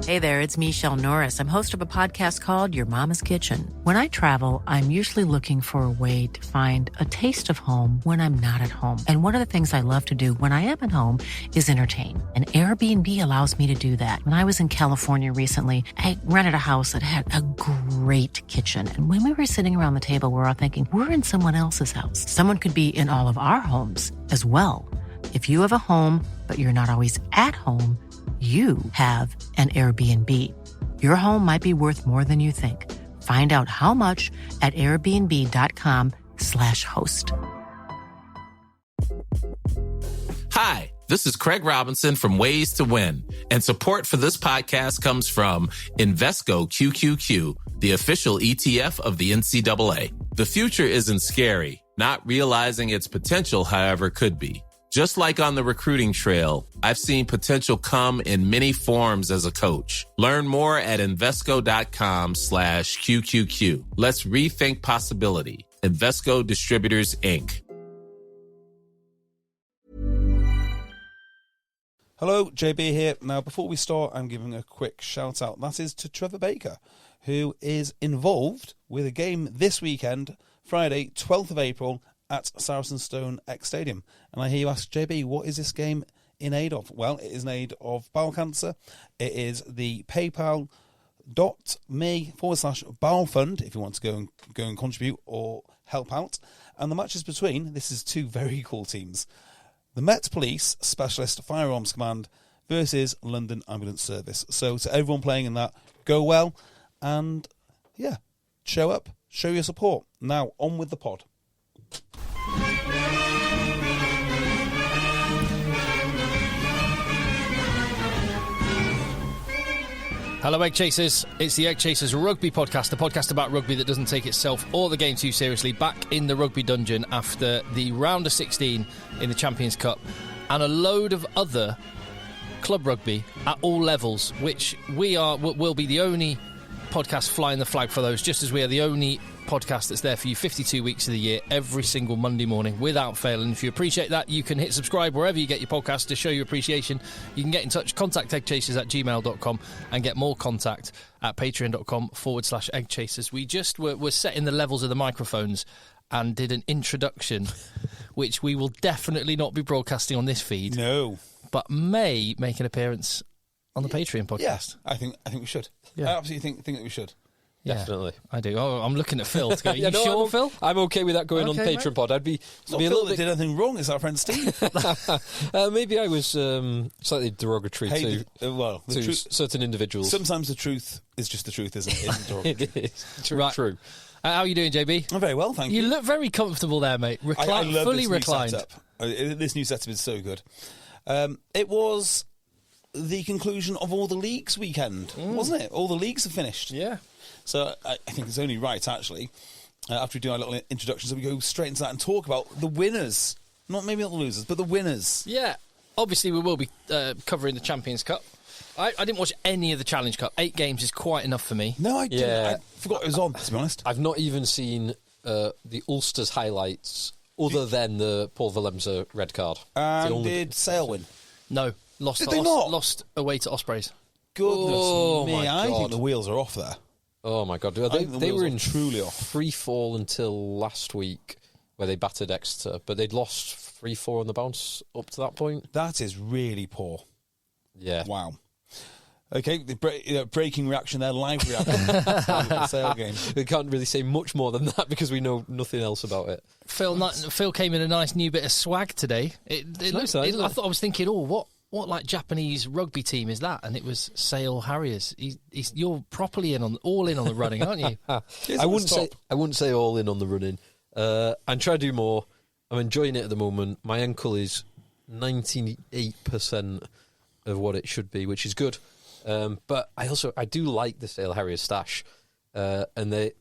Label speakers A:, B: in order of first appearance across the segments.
A: Hey there, it's Michelle Norris. I'm host of a podcast called Your Mama's Kitchen. When I travel, I'm usually looking for a way to find a taste of home when I'm not at home. And one of the things I love to do when I am at home is entertain. And Airbnb allows me to do that. When I was in California recently, I rented a house that had a great kitchen. And when we were sitting around the table, we're all thinking, we're in someone else's house. Someone could be in all of our homes as well. If you have a home, but you're not always at home, you have an Airbnb. Your home might be worth more than you think. Find out how much at airbnb.com/host.
B: Hi, this is Craig Robinson from Ways to Win, and support for this podcast comes from Invesco QQQ, the official ETF of the NCAA. The future isn't scary. Not realizing its potential, however, could be. Just like on the recruiting trail, I've seen potential come in many forms as a coach. Learn more at Invesco.com/QQQ. Let's rethink possibility. Invesco Distributors, Inc.
C: Hello, JB here. Now, before we start, I'm giving a quick shout out. That is to Trevor Baker, who is involved with a game this weekend, Friday, 12th of April, at Saracen X Stadium. And I hear you ask, JB, what is this game in aid of? Well, it is in aid of bowel cancer. It is the paypal.me/bowel fund if you want to go and contribute or help out. And the match is between, this is two very cool teams, the Met Police Specialist Firearms Command versus London Ambulance Service. So to everyone playing in that, go well and, yeah, show up, show your support. Now, on with the pod.
D: Hello, EggChasers. It's the EggChasers Rugby podcast, the podcast about rugby that doesn't take itself or the game too seriously. Back in the rugby dungeon after the round of 16 in the Champions Cup and a load of other club rugby at all levels, which will be the only podcast flying the flag for those, just as we are the only podcast that's there for you 52 weeks of the year, every single Monday morning, without fail. And if you appreciate that, you can hit subscribe wherever you get your podcast to show your appreciation. You can get in touch, contact eggchasers@gmail.com, and get more contact at patreon.com/eggchasers. We just were setting the levels of the microphones and did an introduction, which we will definitely not be broadcasting on this feed.
C: No.
D: But may make an appearance on the Patreon podcast.
C: Yes, I think we should.
D: Yeah.
C: I absolutely think that we should.
D: Yeah,
E: definitely.
D: I do. Oh, I'm looking at Phil to go,
E: yeah,
D: you sure, Phil?
E: I'm okay with that going on
D: Okay,
E: Patreon
D: mate.
E: pod. I'd be
C: It's not
E: a
C: Phil
E: little
C: that did anything wrong, it's our friend Steve.
E: maybe I was slightly derogatory
C: Hey,
E: to certain individuals.
C: Sometimes the truth is just the truth, isn't it? Isn't derogatory.
E: It is. True.
D: Right.
E: True.
D: How are you doing, JB?
C: I'm very well, thank you.
D: You look very comfortable there, mate.
C: I love
D: fully
C: this
D: reclined.
C: New setup. This new setup is so good. It was the conclusion of all the leagues weekend, wasn't it? All the leagues are finished.
D: Yeah.
C: So I think it's only right, actually, after we do our little introductions, that we go straight into that and talk about the winners. Maybe not the losers, but the winners.
D: Yeah. Obviously, we will be covering the Champions Cup. I didn't watch any of the Challenge Cup. 8 games is quite enough for me.
C: No, I didn't.
E: Yeah.
C: I forgot it was on, to be honest.
E: I've not even seen the Ulster's highlights other than the Paul Willemse red card.
C: Did Sale win?
D: No. Lost
C: Did they not?
D: Lost away to Ospreys.
C: Goodness me,
E: my
C: I think
E: God.
C: the wheels are off there.
E: Oh, my God.
C: think the
E: They
C: wheels
E: were
C: are
E: in
C: truly off.
E: free fall until last week, where they battered Exeter, but they'd lost 3-4 on the bounce up to that point.
C: That is really poor.
E: Yeah.
C: Wow. Okay, the breaking reaction there, live reaction to the Sale game.
E: We can't really say much more than that because we know nothing else about it.
D: Phil came in a nice new bit of swag today. It
E: nice,
D: looked,
E: isn't
D: I
E: it?
D: thought I was thinking, what like Japanese rugby team is that? And it was Sale Harriers. You're properly all in on the running, aren't you?
E: I wouldn't say all in on the running. I'm trying to do more. I'm enjoying it at the moment. My ankle is 98% of what it should be, which is good. But I do like the Sale Harriers stash, and the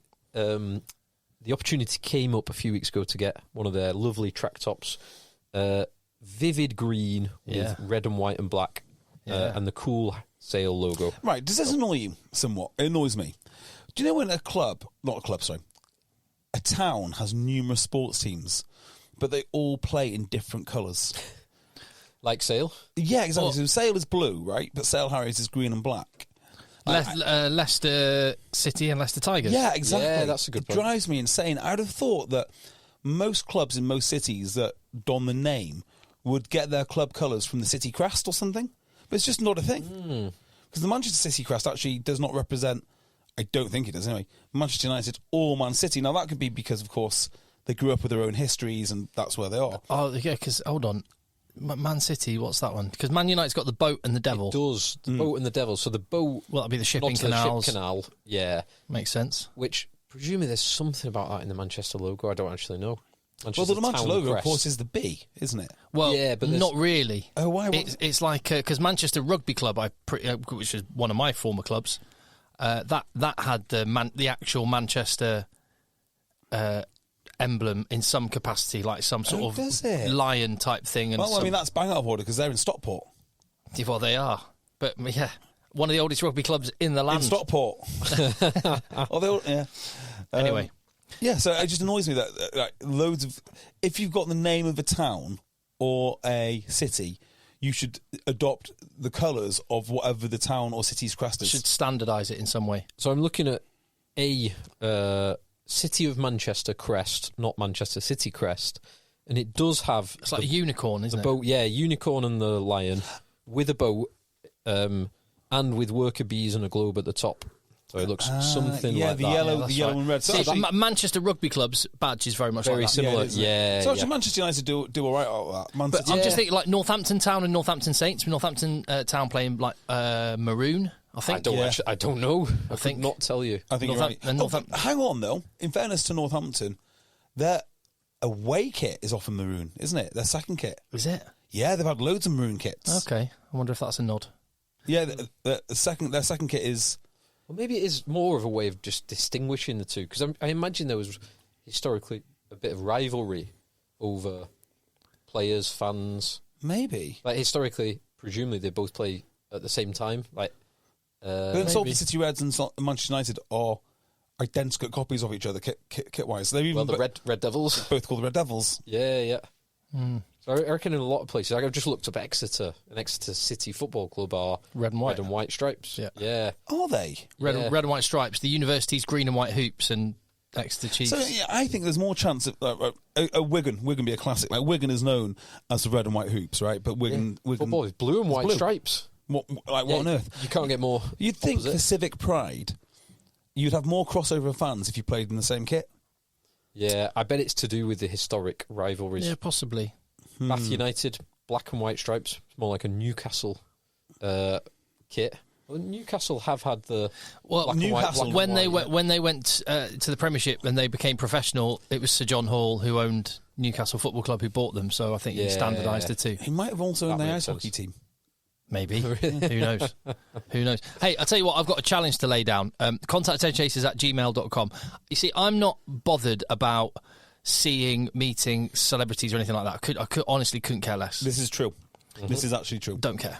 E: opportunity came up a few weeks ago to get one of their lovely track tops, vivid green with red and white and black, and the cool Sale logo.
C: Right, does this annoy you somewhat? It annoys me. Do you know when a town has numerous sports teams, but they all play in different colours?
E: Like Sale?
C: Yeah, exactly. So Sale is blue, right? But Sale Harriers is green and black.
D: Leicester City and Leicester Tigers.
C: Yeah, exactly.
E: Yeah, that's a good point.
C: It drives me insane. I'd have thought that most clubs in most cities that don the name would get their club colours from the city crest or something. But it's just not a thing. Because the Manchester City crest actually does not represent, I don't think it does anyway, Manchester United or Man City. Now, that could be because, of course, they grew up with their own histories and that's where they are.
D: Oh, yeah, because, hold on. Man City, what's that one? Because Man United's got the boat and the devil.
E: It does. The boat and the devil. So the boat...
D: Well, that'd be the shipping
E: not
D: canals.
E: The ship canal, yeah.
D: Makes sense.
E: Which, presumably there's something about that in the Manchester logo. I don't actually know.
C: Well, the Manchester
E: town
C: logo,
E: crest.
C: of course, is the B, isn't it?
D: Well,
E: yeah, but
D: not really.
C: Oh, why?
D: It's like because Manchester Rugby Club, which is one of my former clubs, that had the actual Manchester emblem in some capacity, like some sort of lion type thing. And
C: well, I mean, that's bang out of order because they're in Stockport.
D: Well, they are, but yeah, one of the oldest rugby clubs in the land.
C: In Stockport. Yeah.
D: Anyway.
C: Yeah, so it just annoys me that like, loads of... If you've got the name of a town or a city, you should adopt the colours of whatever the town or city's crest is.
D: Should standardise it in some way.
E: So I'm looking at a City of Manchester crest, not Manchester City crest, and it does have...
D: It's like a unicorn, isn't it?
E: Boat, yeah, unicorn and the lion, with a boat, and with worker bees and a globe at the top. So it looks something like that.
C: The yellow and red.
D: So Manchester Rugby Club's badge is very much
E: very
D: like that.
E: similar.
C: Yeah, so actually Manchester United do all right out of that. Man
D: But
C: City,
D: I'm just thinking like Northampton Town and Northampton Saints. Northampton Town playing like maroon, I think.
E: I don't know. I
D: think
E: could not tell you.
C: I think you're right. Hang on, though. In fairness to Northampton, their away kit is often maroon, isn't it? Their second kit.
D: Is it?
C: Yeah, they've had loads of maroon kits.
D: Okay. I wonder if that's a nod.
C: Yeah, their second kit is...
E: Well, maybe it is more of a way of just distinguishing the two, because I imagine there was historically a bit of rivalry over players, fans.
C: Maybe.
E: Like historically, presumably they both play at the same time. Like,
C: but Salford City Reds and Manchester United are identical copies of each other kit-wise. They're even
E: the Red Devils.
C: Both called the Red Devils.
E: Yeah. So I reckon in a lot of places, I've just looked up Exeter, and Exeter City Football Club are
D: red and white
E: stripes. Yeah.
C: Are they?
D: Red and white stripes. The university's green and white hoops and Exeter Chiefs.
C: So yeah, I think there's more chance of Wigan be a classic. Like Wigan is known as the red and white hoops, right? But Wigan
E: football is blue and white stripes.
C: What on earth?
E: You can't get more.
C: You'd think
E: opposite.
C: for civic pride, you'd have more crossover fans if you played in the same kit.
E: Yeah, I bet it's to do with the historic rivalries.
D: Yeah, possibly.
E: Bath United, black and white stripes. It's more like a Newcastle kit. Well, Newcastle have had the black
C: Newcastle
E: and white.
D: When they went to the Premiership and they became professional, it was Sir John Hall who owned Newcastle Football Club who bought them. So I think he standardised the two.
C: He might have also owned the ice hockey team.
D: Maybe. Who knows? Who knows? Hey, I'll tell you what, I've got a challenge to lay down. Contact EggChasers@gmail.com. You see, I'm not bothered about meeting celebrities or anything like that. I could honestly couldn't care less.
C: This is true. This is actually true.
D: Don't care.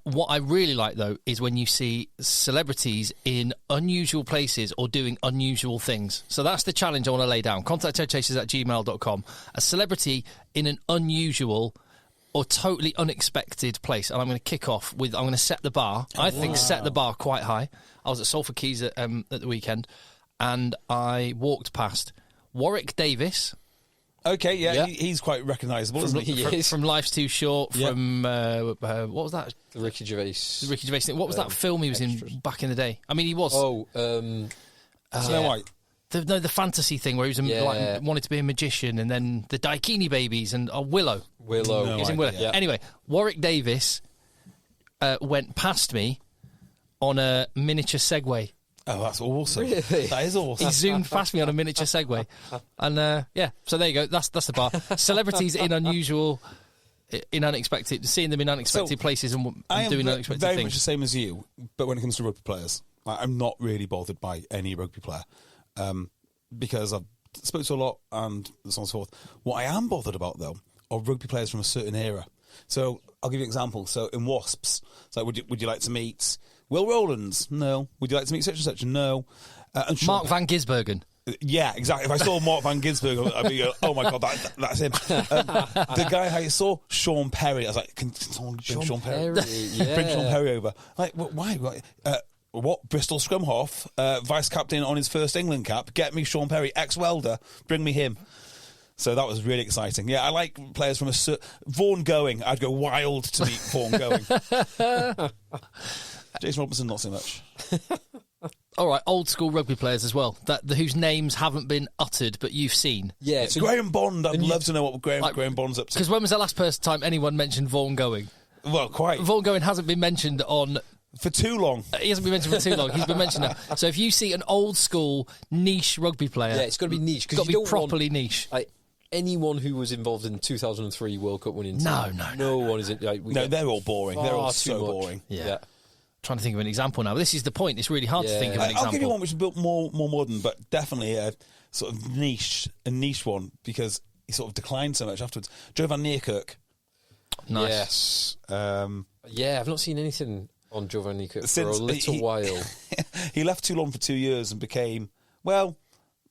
D: What I really like, though, is when you see celebrities in unusual places or doing unusual things. So that's the challenge I want to lay down. Contact EggChasers@gmail.com. A celebrity in an unusual or totally unexpected place. And I'm going to kick off with, I'm going to set the bar. I think set the bar quite high. I was at Salford Quays at the weekend, and I walked past Warwick Davis.
C: Okay, yeah. He's quite recognisable, isn't he?
D: From Life's Too Short, from, what was that?
E: The Ricky Gervais
D: thing. What was that film he was in back in the day? I mean, he was...
C: Snow White.
D: The fantasy thing where he was like, wanted to be a magician, and then the Daikini Babies and Willow.
E: He was
D: in Willow. Yeah. Anyway, Warwick Davis went past me on a miniature Segway.
C: Oh, that's awesome.
E: Really?
C: That is awesome.
D: He zoomed past me on a miniature Segway. And so there you go. That's the bar. Celebrities in unexpected, seeing them in unexpected places and doing unexpected
C: very
D: things.
C: much the same as you, but when it comes to rugby players, I'm not really bothered by any rugby player because I've spoken to a lot and so on and so forth. What I am bothered about, though, are rugby players from a certain era. So I'll give you an example. So in Wasps, it's like, would you like to meet Will Rowlands? No. Would you like to meet such and such? No. And
D: Mark Van Gisbergen.
C: Yeah, exactly. If I saw Mark Van Gisbergen, I'd be oh my God, that's him. The guy I saw, Sean Perry, I was like, can someone bring Sean Perry?
E: Yeah.
C: Bring Sean Perry over. Like, why? what? Bristol scrum half, vice captain on his first England cap. Get me Sean Perry, ex-welder. Bring me him. So that was really exciting. Yeah, I like players from Vaughan Going. I'd go wild to meet Vaughan Going. Jason Robinson, not so much.
D: All right, old school rugby players as well, whose names haven't been uttered but you've seen.
E: Yeah, so
C: Graham Bond. I'd love to know what Graham Bond's up to.
D: Because when was the last time anyone mentioned Vaughan Going?
C: Well, quite.
D: Vaughan Going hasn't been mentioned
C: for too long.
D: He hasn't been mentioned for too long. He's been mentioned now. So if you see an old school niche rugby player,
E: yeah, it's got to be niche.
D: It's got to be properly niche.
E: Anyone who was involved in the 2003 World Cup winning team.
D: No
E: one is.
C: They're all boring. They're all so boring.
D: Yeah. Trying to think of an example now. This is the point. It's really hard to think of an example.
C: I'll give you one which is a bit more modern, but definitely a sort of niche one because he sort of declined so much afterwards. Joe van Niekerk.
D: Nice.
E: Yes. I've not seen anything on Joe van Niekerk for a little while.
C: He left Toulon for 2 years and became, well,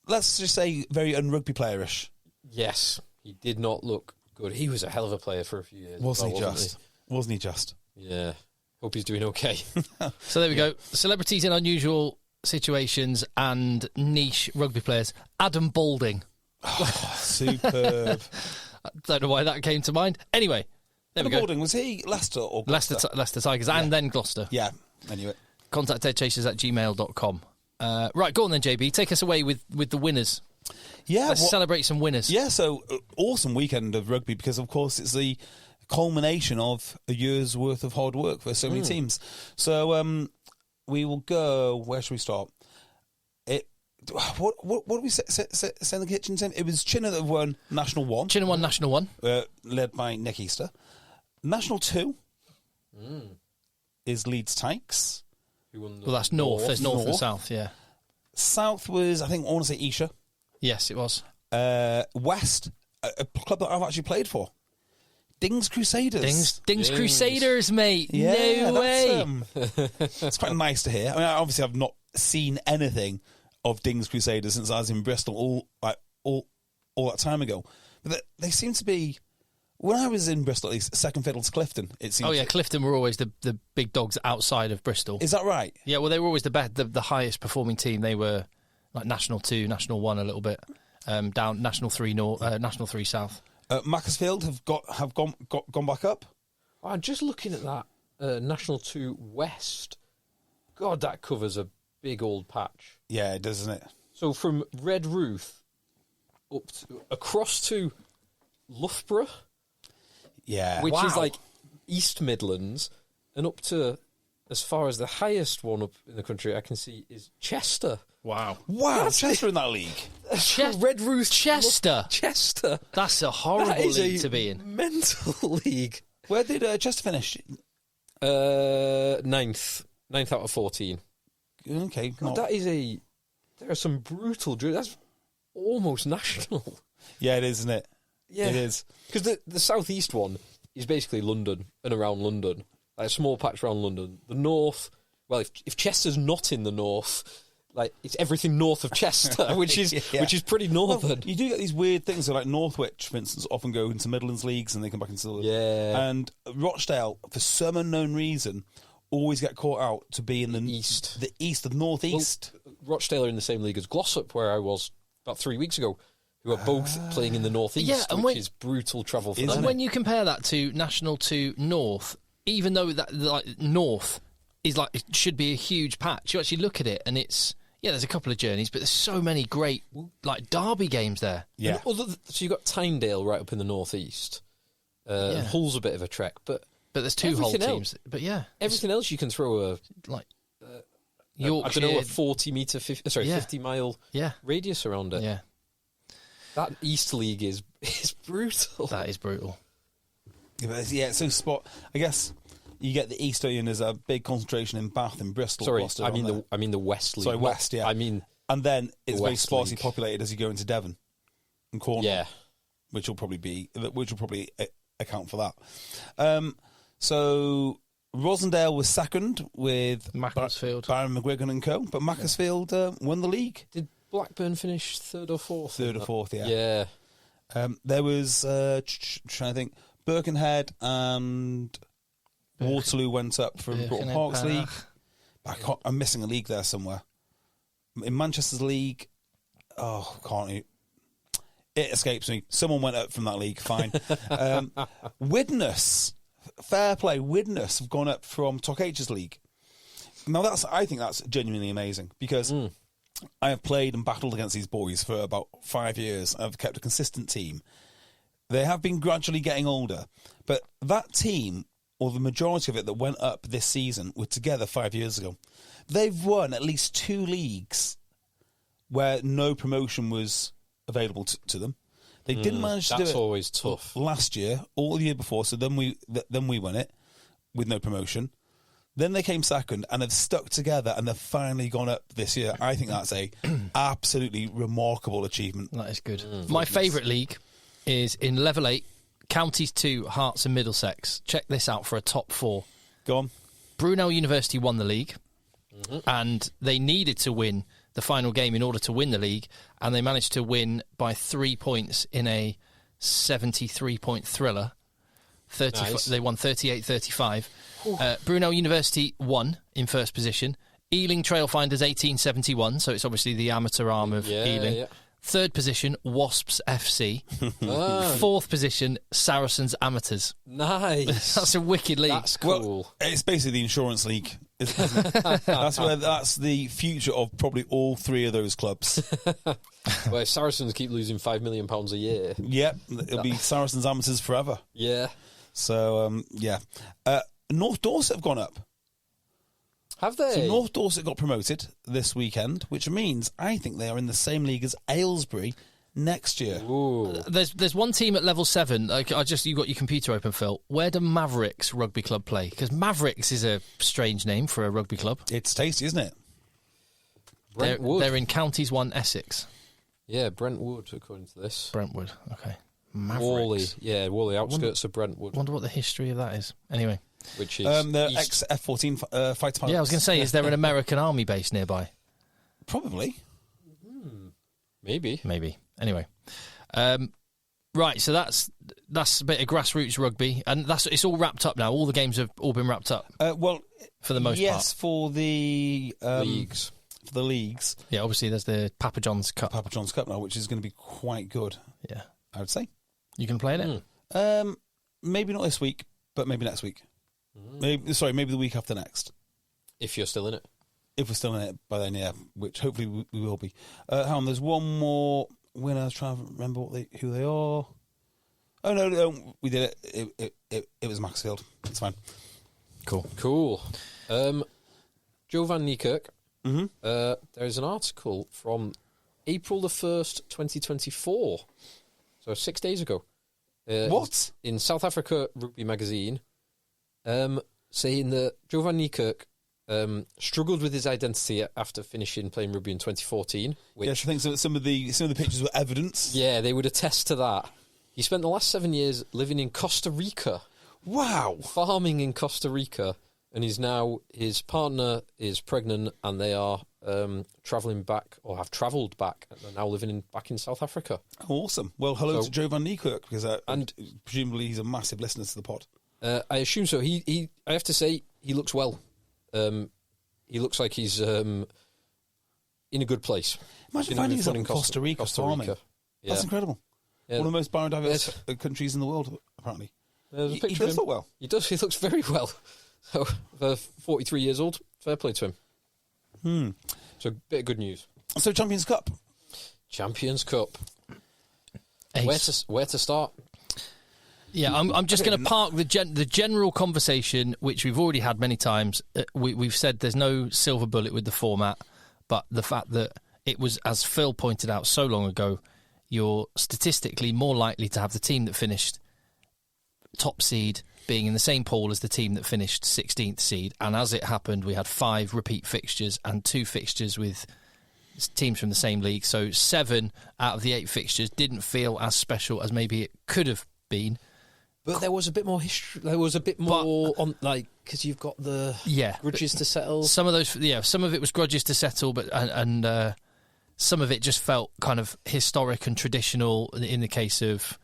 C: let's just say very un-rugby playerish.
E: Yes. He did not look good. He was a hell of a player for a few years.
C: Wasn't he just?
E: Yeah. Hope he's doing okay.
D: So there we go. Celebrities in unusual situations and niche rugby players. Adam Balding.
C: Oh, superb.
D: I don't know why that came to mind. Anyway, there we go.
C: Balding, was he Leicester or Gloucester?
D: Leicester Tigers and then Gloucester.
C: Yeah, anyway.
D: Contact eggchasers@gmail.com. Right, go on then, JB. Take us away with the winners.
C: Yeah,
D: Let's celebrate some winners.
C: Yeah, so awesome weekend of rugby because, of course, it's the culmination of a year's worth of hard work for so many teams. So we will go. Where should we start? What did we say in the kitchen, Tim? It was Chinner that won National 1.
D: Chinner won National 1.
C: Led by Nick Easter. National 2 is Leeds Tykes.
D: Well, that's North. There's North and South, yeah.
C: South was, I think, I want to say Esher.
D: Yes, it was.
C: West, a club that I've actually played for. Dings Crusaders.
D: Dings Crusaders, mate.
C: Yeah,
D: no way.
C: It's quite nice to hear. I mean, obviously, I've not seen anything of Dings Crusaders since I was in Bristol all that time ago. But they seem to be, when I was in Bristol, at least, second fiddle to Clifton. It seems.
D: Oh yeah, Clifton were always the big dogs outside of Bristol.
C: Is that right?
D: Yeah, well, they were always the highest performing team. They were like National 2, National 1 a little bit, down National 3 North, National 3 South.
C: Macclesfield have gone back up.
E: I'm just looking at that National 2 West. God, that covers a big old patch.
C: Yeah, it does, doesn't it?
E: So from Redruth across to Loughborough, which is like East Midlands, and up to as far as the highest one up in the country I can see is Chester.
D: Wow,
C: Chester in that league.
E: Redruth,
D: Chester.
E: That's
D: a horrible league to be in.
E: Mental league.
C: Where did Chester finish?
E: Ninth out of 14.
C: Okay,
E: God, there are some brutal. That's almost national.
C: Yeah, it is, isn't it?
E: Yeah,
C: it is.
E: Because the southeast one is basically London and around London, like a small patch around London. The north, well, if Chester's not in the north, like it's everything north of Chester, which is pretty northern.
C: Well, you do get these weird things, so like Northwich, for instance, often go into Midlands leagues and they come back into and Rochdale, for some unknown reason, always get caught out to be in the east, the northeast.
E: Well, Rochdale are in the same league as Glossop, where I was about 3 weeks ago, who are both playing in the northeast, which is brutal travel for them.
D: And when you compare that to National 2 North, even though that like North is like it should be a huge patch, you actually look at it and it's there's a couple of journeys, but there's so many great like derby games there.
E: Yeah. So you've got Tynedale right up in the northeast. Hull's a bit of a trek, but
D: there's two Hull teams. But
E: everything else you can throw
D: Yorkshire,
E: a 50 mile radius around it.
D: Yeah.
E: That East League is brutal.
D: That is brutal.
C: Yeah, so I guess you get the East End as a big concentration in Bath and Bristol.
E: Sorry,
C: Gloucester,
E: I mean the West League.
C: Sorry, West, yeah.
E: I mean,
C: and then it's very sparsely
E: League.
C: populated as you go into Devon and Cornwall.
E: Yeah,
C: which will probably account for that. So Rosendale was second with
D: Macclesfield,
C: Baron McGuigan and co. But Macclesfield won the league.
E: Did Blackburn finish third or fourth?
C: Third or fourth, yeah.
E: Yeah.
C: There was trying to think. Birkenhead and Waterloo went up from Broughton Parks League. I'm missing a league there somewhere. In Manchester's league, can't you? It escapes me. Someone went up from that league. Fine. Widnes, fair play. Widnes have gone up from Tok H's league. Now I think that's genuinely amazing because I have played and battled against these boys for about 5 years. I've kept a consistent team. They have been gradually getting older, but that team, or the majority of it that went up this season, were together 5 years ago. They've won at least 2 leagues where no promotion was available to them. They didn't manage to do it.
E: That's always tough.
C: Last year, or the year before, so then we won it with no promotion. Then they came second and have stuck together and they've finally gone up this year. I think that's a absolutely remarkable achievement.
D: That is good. My favourite league is in Level 8, Counties 2, Hearts and Middlesex. Check this out for a top 4.
C: Go on.
D: Brunel University won the league and they needed to win the final game in order to win the league, and they managed to win by 3 points in a 73-point thriller.
E: Nice.
D: They won 38-35. Brunel University won in first position. Ealing Trailfinders 1871, so it's obviously the amateur arm of Ealing. Yeah. Third position, Wasps FC. Fourth position, Saracens Amateurs.
E: Nice.
D: That's a wicked league.
E: That's cool.
C: Well, it's basically the insurance league. Isn't it? That's the future of probably all 3 of those clubs.
E: Well, if Saracens keep losing £5 million a year.
C: Yep, it'll be Saracens Amateurs forever.
E: Yeah.
C: So, North Dorset have gone up.
E: Have they?
C: So North Dorset got promoted this weekend, which means I think they are in the same league as Aylesbury next year.
E: Ooh.
D: There's one team at level 7. You got your computer open, Phil. Where do Mavericks Rugby Club play? Because Mavericks is a strange name for a rugby club.
C: It's tasty, isn't it?
E: Brentwood.
D: They're in Counties 1, Essex.
E: Yeah, Brentwood, according to this.
D: Brentwood, okay. Mavericks.
E: Whalley. Yeah, Whalley, outskirts of Brentwood.
D: Wonder what the history of that is. Anyway.
E: Which is
C: the ex-F14 fighter pilots.
D: Yeah, I was going to say, is there an American army base nearby?
C: Probably.
E: Maybe.
D: Anyway. Right, so that's a bit of grassroots rugby, and it's all wrapped up now. All the games have all been wrapped up.
C: Well,
D: for the most part.
C: Yes, for the
E: leagues.
C: For the leagues.
D: Yeah, obviously there's the Papa John's Cup.
C: Papa John's Cup now, which is going to be quite good.
D: Yeah.
C: I would say.
D: You can play in it?
C: Maybe not this week, but maybe next week. Maybe the week after next.
E: If you're still in it.
C: If we're still in it by then, yeah, which hopefully we will be. Hang on, there's one more winner. I was trying to remember who they are. Oh, no, we did it. It was Maxfield. It's fine.
E: Cool. Joe van Niekerk. There's an article from April the 1st, 2024. So 6 days ago.
C: What?
E: In South Africa Rugby magazine, saying that Joe van Niekerk struggled with his identity after finishing playing rugby in 2014.
C: Yes, I think some of the pictures were evidence.
E: Yeah, they would attest to that. He spent the last 7 years living in Costa Rica.
C: Wow.
E: Farming in Costa Rica. And his partner is pregnant and they are travelling back, or have travelled back, and are now living back in South Africa.
C: Awesome. Well, hello to Joe van Niekerk, because and presumably he's a massive listener to the pod.
E: I assume so. I have to say, he looks well. He looks like he's in a good place.
C: Imagine finding yourself in Costa Rica farming. Yeah. That's incredible. Yeah. One of the most biodiverse countries in the world, apparently. He does look well.
E: He does. He looks very well. So, 43 years old, fair play to him. So, a bit of good news.
C: So, Champions Cup.
E: Ace. Where to start?
D: Yeah, I'm just going to park the general conversation, which we've already had many times. We've said there's no silver bullet with the format, but the fact that it was, as Phil pointed out so long ago, you're statistically more likely to have the team that finished top seed being in the same pool as the team that finished 16th seed. And as it happened, we had 5 repeat fixtures and 2 fixtures with teams from the same league. So 7 out of the 8 fixtures didn't feel as special as maybe it could have been.
E: But there was a bit more history. There was a bit more on, like, because you've got the grudges to settle.
D: Some of those, some of it was grudges to settle, but and some of it just felt kind of historic and traditional in the case of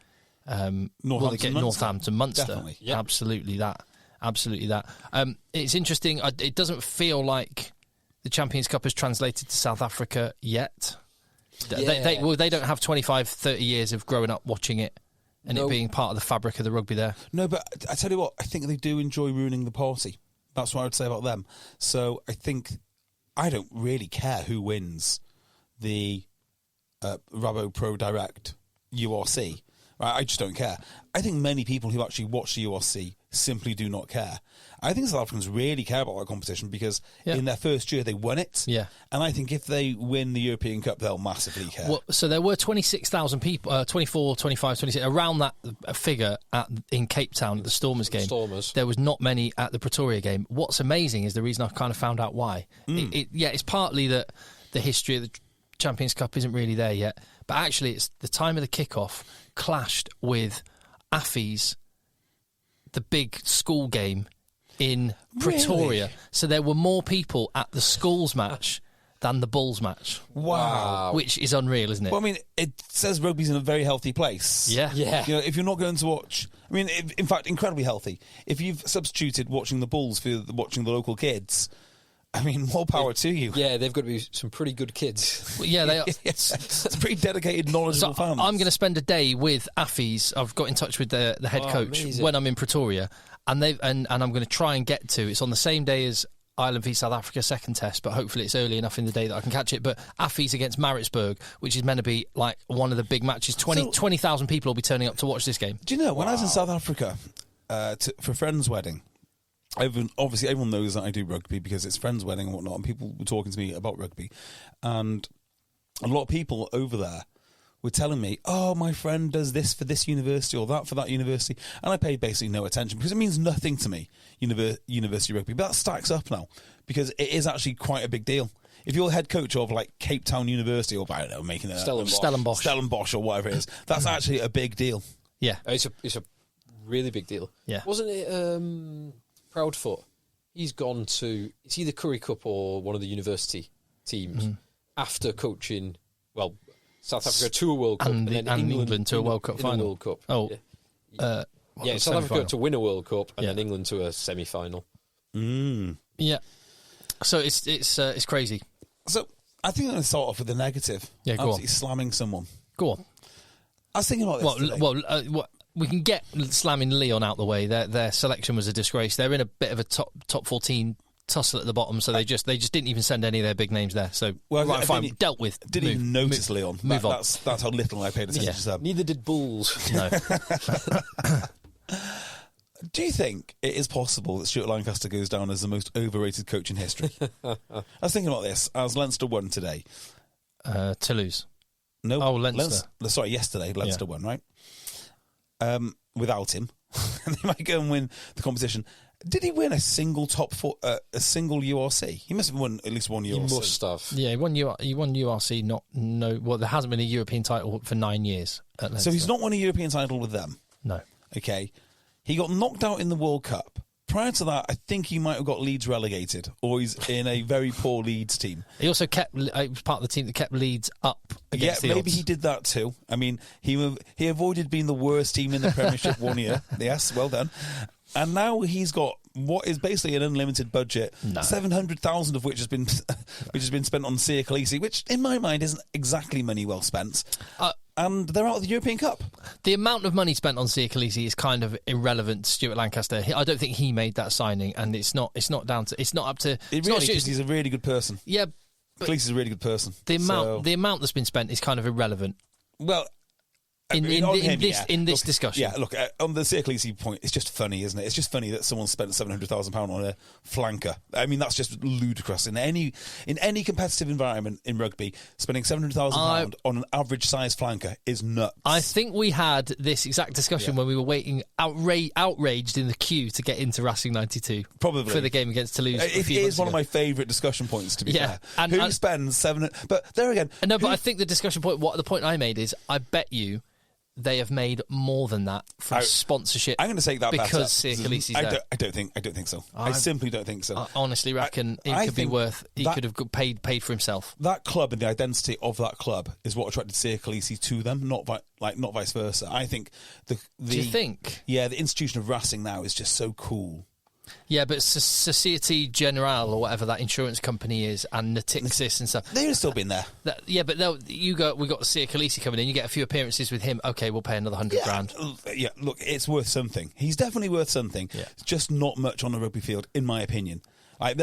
D: Northampton, Munster.
C: Definitely.
D: Yep. Absolutely that. It's interesting. It doesn't feel like the Champions Cup has translated to South Africa yet.
E: Yeah.
D: They don't have 25, 30 years of growing up watching it and it being part of the fabric of the rugby there.
C: No, but I tell you what, I think they do enjoy ruining the party. That's what I would say about them. So I think I don't really care who wins the Rabo Pro Direct URC. Right? I just don't care. I think many people who actually watch the URC simply do not care. I think South Africans really care about that competition because in their first year they won it.
D: Yeah.
C: And I think if they win the European Cup, they'll massively care.
D: Well, so there were 26,000 people, 24, 25, 26, around that figure in Cape Town at the Stormers game. There was not many at the Pretoria game. What's amazing is the reason I kind of found out why. It's partly that the history of the Champions Cup isn't really there yet, but actually it's the time of the kickoff clashed with Affy's, the big school game in Pretoria.
C: Really?
D: So there were more people at the schools match than the Bulls match.
C: Wow.
D: Which is unreal, isn't it?
C: Well, I mean, it says rugby's in a very healthy place.
D: Yeah.
C: You know, if you're not going to watch... I mean, in fact, incredibly healthy. If you've substituted watching the Bulls for watching the local kids... I mean, more power to you.
E: Yeah, they've got to be some pretty good kids.
D: Well, yeah, they are.
C: It's pretty dedicated, knowledgeable fans.
D: I'm going to spend a day with Affy's. I've got in touch with the head coach when I'm in Pretoria, and I'm going to try and get to. It's on the same day as Ireland v South Africa second test, but hopefully it's early enough in the day that I can catch it. But Affy's against Maritzburg, which is meant to be like one of the big matches. 20,000 people will be turning up to watch this game.
C: Do you know, when I was in South Africa for a friend's wedding, obviously everyone knows that I do rugby because it's friend's wedding and whatnot, and people were talking to me about rugby, and a lot of people over there were telling me, oh, my friend does this for this university or that for that university, and I paid basically no attention because it means nothing to me, university rugby. But that stacks up now because it is actually quite a big deal. If you're head coach of like Cape Town University or, I don't know, making a Stellenbosch or whatever it is, that's actually a big deal.
D: Yeah,
E: it's a really big deal.
D: Yeah,
E: wasn't it? Proudfoot, he's gone to, it's either Currie Cup or one of the university teams after coaching, South Africa to a World Cup
D: and
E: then
D: England to a World Cup final.
E: World Cup.
D: Oh,
E: South Africa to win a World Cup and then England to a semi-final.
D: Yeah, so it's crazy.
C: So I think I'm going to start off with the negative.
D: Yeah, go on.
C: Slamming someone.
D: Go on.
C: I was thinking about this today.
D: We can get slamming Leon out the way. Their selection was a disgrace. They're in a bit of a top 14 tussle at the bottom, so they just didn't even send any of their big names there. So fine, dealt with.
C: Didn't even notice Leon.
D: Move on.
C: That's how little I paid attention to them.
E: Neither did Bulls.
D: No.
C: Do you think it is possible that Stuart Lancaster goes down as the most overrated coach in history? I was thinking about this as Leinster won today.
D: Toulouse.
C: No.
D: Oh, Leinster.
C: Sorry, yesterday Leinster won, right? Without him, and they might go and win the competition. Did he win a single top four, a single URC? He must have won at least one URC.
E: He must have.
D: Yeah, he won URC. Well, there hasn't been a European title for 9 years.
C: So he's not won a European title with them.
D: No.
C: Okay, he got knocked out in the World Cup. Prior to that, I think he might have got Leeds relegated, or he's in a very poor Leeds team.
D: He also was part of the team that kept Leeds up against the odds.
C: Maybe he did that too. I mean, he avoided being the worst team in the Premiership 1 year. Yes, well done. And now he's got what is basically an unlimited budget, 700,000 of which has been spent on Sia Khaleesi, which in my mind isn't exactly money well spent. And they're out of the European Cup.
D: The amount of money spent on Sia Khaleesi is kind of irrelevant to Stuart Lancaster. I don't think he made that signing, and it's not up to.
C: It really, because he's a really good person.
D: Yeah,
C: Khaleesi's a really good person.
D: The amount that's been spent is kind of irrelevant.
C: Well,
D: in this discussion.
C: Yeah, look, on the Sia Khaleesi point, it's just funny, isn't it? It's just funny that someone spent £700,000 on a flanker. I mean, that's just ludicrous. In any competitive environment in rugby, spending £700,000 on an average size flanker is nuts.
D: I think we had this exact discussion when we were waiting outraged in the queue to get into Racing 92.
C: Probably.
D: For the game against Toulouse.
C: It is one of my favourite discussion points, to be fair. Who spends But there again...
D: No, but I think the discussion point, the point I made is, I bet you they have made more than that from sponsorship.
C: I'm going to take that
D: because Sia Khaleesi's there.
C: I don't think so. I simply don't think so.
D: I honestly reckon it could be worth. He could have paid for himself.
C: That club and the identity of that club is what attracted Sia Khaleesi to them, not vice versa. I think
D: Do you think?
C: Yeah, the institution of Racing now is just so cool.
D: Yeah, but Societe Generale or whatever that insurance company is, and Natixis and stuff.
C: They'd have still been there.
D: But we got Sia Khaleesi coming in. You get a few appearances with him. Okay, we'll pay another $100,000.
C: Yeah, look, it's worth something. He's definitely worth something.
D: Yeah.
C: It's just not much on the rugby field, in my opinion. Like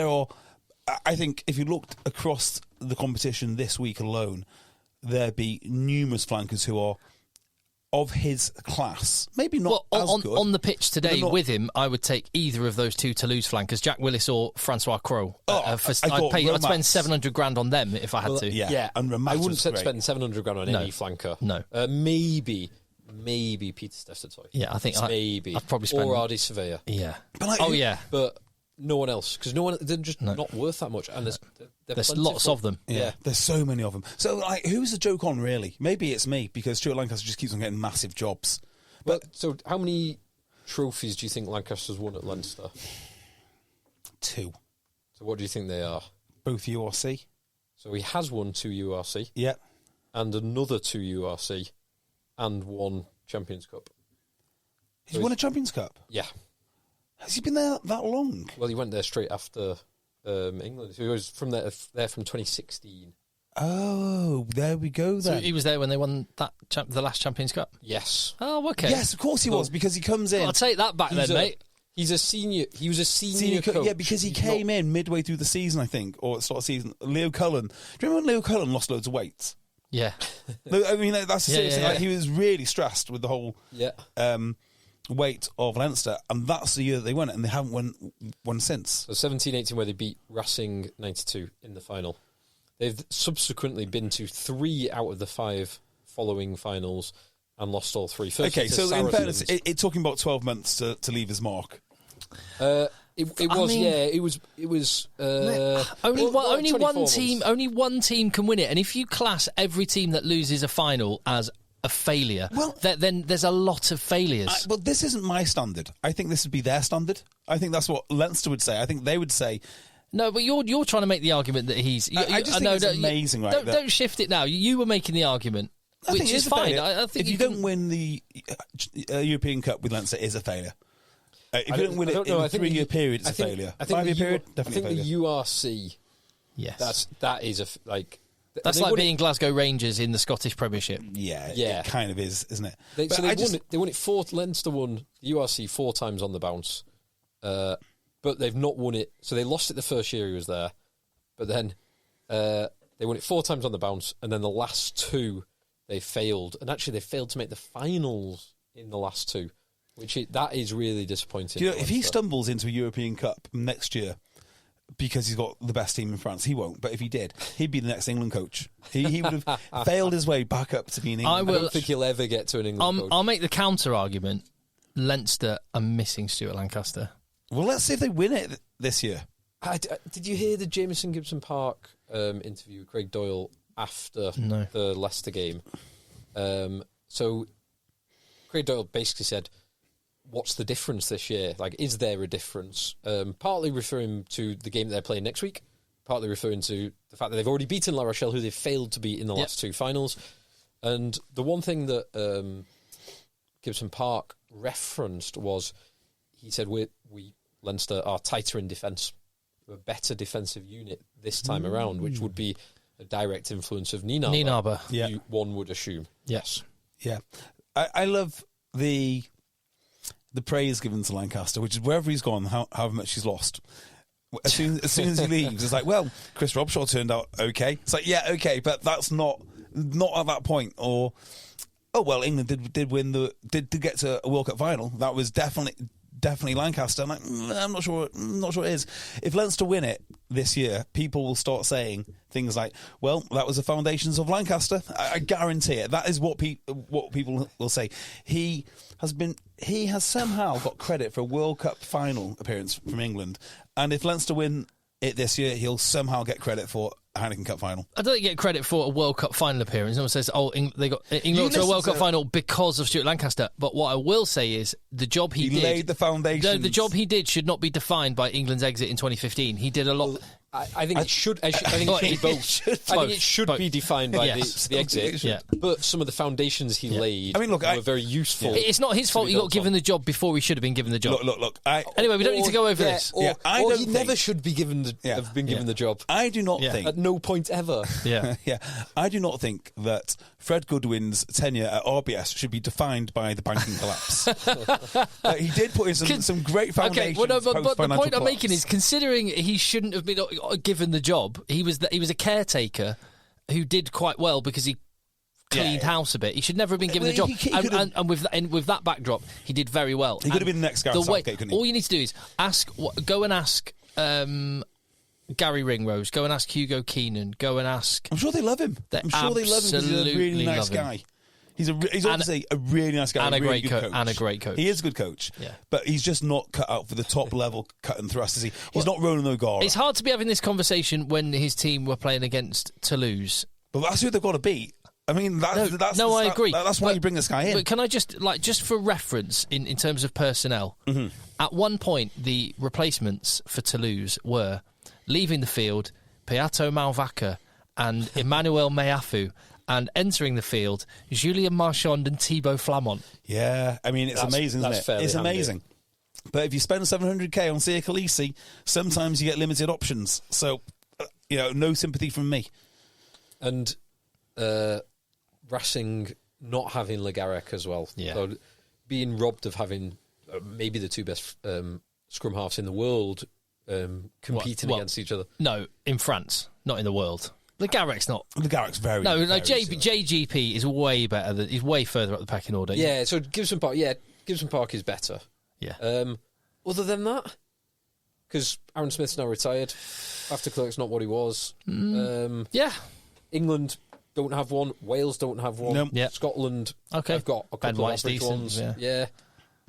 C: I think if you looked across the competition this week alone, there'd be numerous flankers who are of his class. Maybe not as good.
D: On the pitch today with him, I would take either of those two Toulouse flankers, Jack Willis or Francois Crowe. I'd spend $700,000 on them if I had to.
C: Yeah. And
E: I wouldn't spend $700,000 on any flanker.
D: No.
E: Maybe Peter Stestatoy.
D: Yeah, I think
E: maybe.
D: I'd probably spend...
E: Or Ardy Surveyor.
D: Yeah.
E: But no one else, because they're just not worth that much, and there's
D: lots of them.
C: Yeah, there's so many of them. So, who's the joke on, really? Maybe it's me, because Stuart Lancaster just keeps on getting massive jobs.
E: So how many trophies do you think Lancaster's won at Leinster?
C: 2.
E: So what do you think they are?
C: Both URC.
E: So he has won 2 URC.
C: Yeah.
E: And another 2 URC, and 1 Champions Cup.
C: He's won a Champions Cup?
E: Yeah.
C: Has he been there that long?
E: Well, he went there straight after England. So he was there from 2016.
C: Oh, there we go then.
D: So he was there when they won the last Champions Cup?
E: Yes.
D: Oh, okay.
C: Yes, of course he was, because he comes in.
D: I'll take that back then, mate.
E: He was a senior coach.
C: Yeah, because he came in midway through the season, I think, or at the start of the season. Leo Cullen. Do you remember when Leo Cullen lost loads of weight?
D: Yeah.
C: I mean, that's a serious thing. Like, he was really stressed with the whole weight of Leinster, and that's the year that they won it, and they haven't won since.
E: So 17-18, where they beat Racing 92 in the final. They've subsequently been to 3 out of the 5 following finals and lost all 3. First
C: okay, so in fairness, it took him about 12 months to leave his mark.
D: Only one team can win it, and if you class every team that loses a final as a failure, then there's a lot of failures.
C: Well, this isn't my standard. I think this would be their standard. I think that's what Leinster would say. I think they would say...
D: No, but you're trying to make the argument that he's...
C: I just think it's amazing, right?
D: Don't shift it now. You were making the argument, which is fine. I think
C: if you don't win the European Cup with Leinster, it is a failure. If you don't win it in a 3-year period, it's a failure. 5-year period, definitely a failure.
E: I think the URC...
D: Yes.
E: That is
D: That's like being Glasgow Rangers in the Scottish Premiership.
C: Yeah, it kind of is, isn't it?
E: They won it 4. Leinster won the URC 4 times on the bounce, but they've not won it. So they lost it the first year he was there, but then they won it 4 times on the bounce, and then the last 2 they failed, and actually they failed to make the finals in the last 2, that is really disappointing.
C: If he stumbles into a European Cup next year, because he's got the best team in France, he won't. But if he did, he'd be the next England coach. He would have failed his way back up to being England.
E: I don't think he'll ever get to an England coach.
D: I'll make the counter argument. Leinster are missing Stuart Lancaster.
C: Well, let's see if they win it this year.
E: Did you hear the Jameson Gibson Park interview with Craig Doyle after the Leicester game? So Craig Doyle basically said, what's the difference this year? Like, is there a difference? Partly referring to the game that they're playing next week, partly referring to the fact that they've already beaten La Rochelle, who they've failed to beat in the last 2 finals. And the one thing that Gibson Park referenced was, he said, we Leinster are tighter in defence. We're a better defensive unit this time around, which would be a direct influence of Nienaber. One would assume.
D: Yes.
C: Yeah. I love the praise given to Lancaster, which is wherever he's gone, however much he's lost. As soon as he leaves, it's like, well, Chris Robshaw turned out okay. It's like, yeah, okay, but that's not at that point. Or, oh well, England did get to a World Cup final. That was definitely Lancaster. I'm like, I'm not sure it is. If Leinster win it this year, people will start saying things like, well, that was the foundations of Lancaster. I guarantee it. That is what people will say. He has somehow got credit for a World Cup final appearance from England, and if Leinster win it this year, he'll somehow get credit for a Heineken Cup final.
D: I don't get credit for a World Cup final appearance. No one says, they got England to a World Cup final because of Stuart Lancaster. But what I will say is the job he did...
C: laid the foundation.
D: The job he did should not be defined by England's exit in 2015. He did a lot...
E: I think it should. I think it should be both. I think it should be defined by the exit.
D: Yeah.
E: But some of the foundations he laid were very useful.
D: It's not his fault he got given the job before he should have been given the job.
C: Look.
D: Anyway, we don't need to go over this.
E: Or he never should be given have been given the job.
C: I do not think
E: at no point ever.
D: Yeah.
C: I do not think that Fred Goodwin's tenure at RBS should be defined by the banking collapse. He did put in some great foundations.
D: Okay, but the point I'm making is, considering he shouldn't have been given the job, he was a caretaker who did quite well because he cleaned house a bit. He should never have been given the job. And with that backdrop, he did very well.
C: He could have been the next Gareth Southgate, couldn't he?
D: All you need to do is go and ask Gary Ringrose, go and ask Hugo Keenan, go and ask...
C: I'm sure they love him. I'm sure they love him because he's a really nice guy. He's obviously a really nice guy
D: and a
C: really
D: great coach. And a great coach.
C: He is a good coach, but he's just not cut out for the top level cut and thrust, is he? He's not Ronan O'Gara.
D: It's hard to be having this conversation when his team were playing against Toulouse.
C: But that's who they've got to beat. I mean, I agree. That's why you bring this guy in.
D: But can I just for reference, in terms of personnel, at one point the replacements for Toulouse were leaving the field Peato Malvaca and Emmanuel Meafu, and entering the field Julien Marchand and Thibaut Flamont.
C: Yeah, I mean, it's amazing, isn't it? It's amazing. But if you spend 700k on Sia Khaleesi, sometimes you get limited options. So, no sympathy from me.
E: And Racing not having Le Garec as well. Yeah. So being robbed of having maybe the two best scrum halves in the world competing against each other.
D: No, in France, not in the world. Le Garec's not.
C: Le Garec's very...
D: No, JGP is way better. He's way further up the pecking order.
E: Yeah, so Gibson Park is better.
D: Yeah.
E: Other than that, because Aaron Smith's now retired, After Clerk's not what he was.
D: Yeah.
E: England don't have one. Wales don't have one.
C: Nope.
D: Yep.
E: Scotland have got a couple of average ones.
D: Yeah.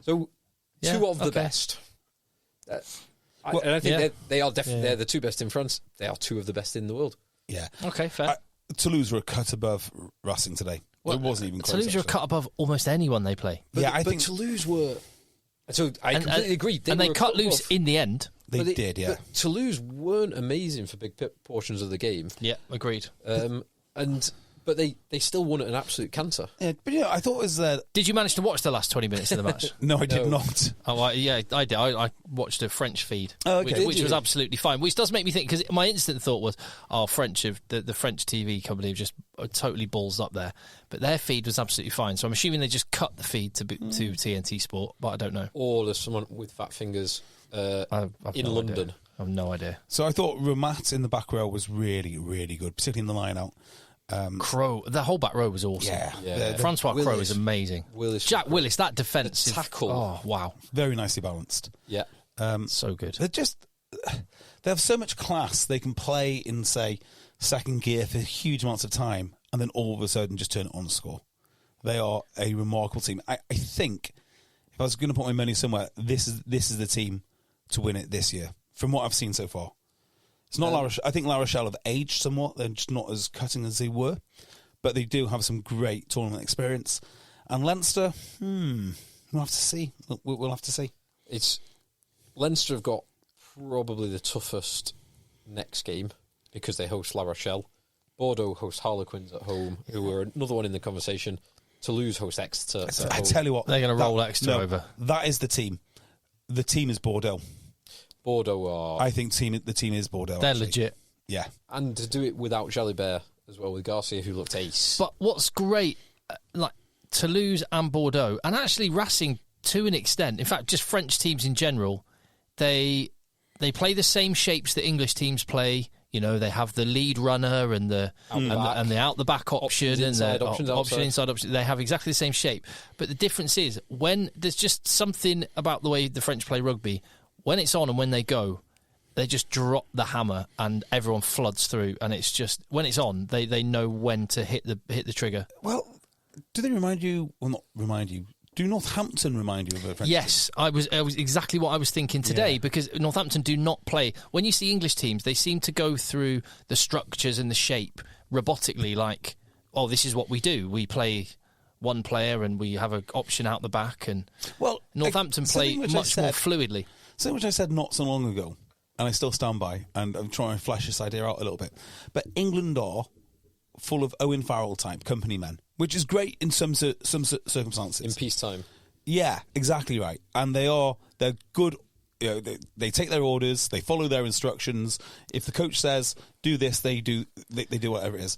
E: So two of the best. And I think they are definitely they're the two best in France. They are two of the best in the world.
C: Yeah.
D: Okay, fair.
C: Toulouse were a cut above Racing today. Well, it wasn't even close.
D: Toulouse were a cut above almost anyone they play.
E: But, I think Toulouse were... So I completely agree.
D: They cut loose in the end.
C: They did, yeah.
E: But Toulouse weren't amazing for big portions of the game.
D: Yeah, agreed.
E: But they still won at an absolute canter.
C: Yeah, but I thought it was...
D: Did you manage to watch the last 20 minutes of the match?
C: No, I did not.
D: Oh, I did. I watched a French feed,
C: okay.
D: which was absolutely fine. Which does make me think, because my instant thought was, the French TV company have just totally balls up there. But their feed was absolutely fine. So I'm assuming they just cut the feed to TNT Sport, but I don't know.
E: Or there's someone with fat fingers in London.
D: Idea. I have no idea.
C: So I thought Ramat in the back row was really, really good, particularly in the line-out.
D: Crow, the whole back row was awesome.
C: Yeah.
D: Francois Crow is amazing.
E: Jack
D: Willis, that defence
E: tackle.
D: Oh wow,
C: very nicely balanced.
E: Yeah,
D: so good.
C: They have so much class. They can play in, say, second gear for huge amounts of time, and then all of a sudden just turn it on and score. They are a remarkable team. I think if I was going to put my money somewhere, this is the team to win it this year. From what I've seen so far. It's not La Rochelle. I think La Rochelle have aged somewhat. They're just not as cutting as they were. But they do have some great tournament experience. And Leinster, we'll have to see. We'll have to see.
E: Leinster have got probably the toughest next game because they host La Rochelle. Bordeaux host Harlequins at home, who are another one in the conversation. Toulouse host Exeter at home.
C: I tell you what.
D: They're going to roll Exeter over.
C: That is the team. The team is Bordeaux.
E: Bordeaux are...
C: I think the team is Bordeaux.
D: They're
C: actually.
D: legit.
C: Yeah.
E: And to do it without Jalibert as well, with Garcia, who looked ace.
D: But what's great, Toulouse and Bordeaux, and actually Racing to an extent, in fact, just French teams in general, they play the same shapes that English teams play. They have the lead runner and the out the back option and the option inside option. They have exactly the same shape. But the difference is when there's just something about the way the French play rugby. When it's on and when they go, they just drop the hammer and everyone floods through. And it's just when it's on, they know when to hit the trigger.
C: Well, do they remind you? Well, not remind you. Do Northampton remind you of a French
D: Yes, team? I was exactly what I was thinking today because Northampton do not play. When you see English teams, they seem to go through the structures and the shape robotically. Like, this is what we do. We play one player and we have an option out the back. And Northampton play much more fluidly.
C: Something which I said not so long ago and I still stand by, and I'm trying to flesh this idea out a little bit, but England are full of Owen Farrell type company men, which is great in some circumstances.
E: In peacetime.
C: Yeah, exactly right. And they're good. They take their orders, they follow their instructions. If the coach says do this, they do whatever it is.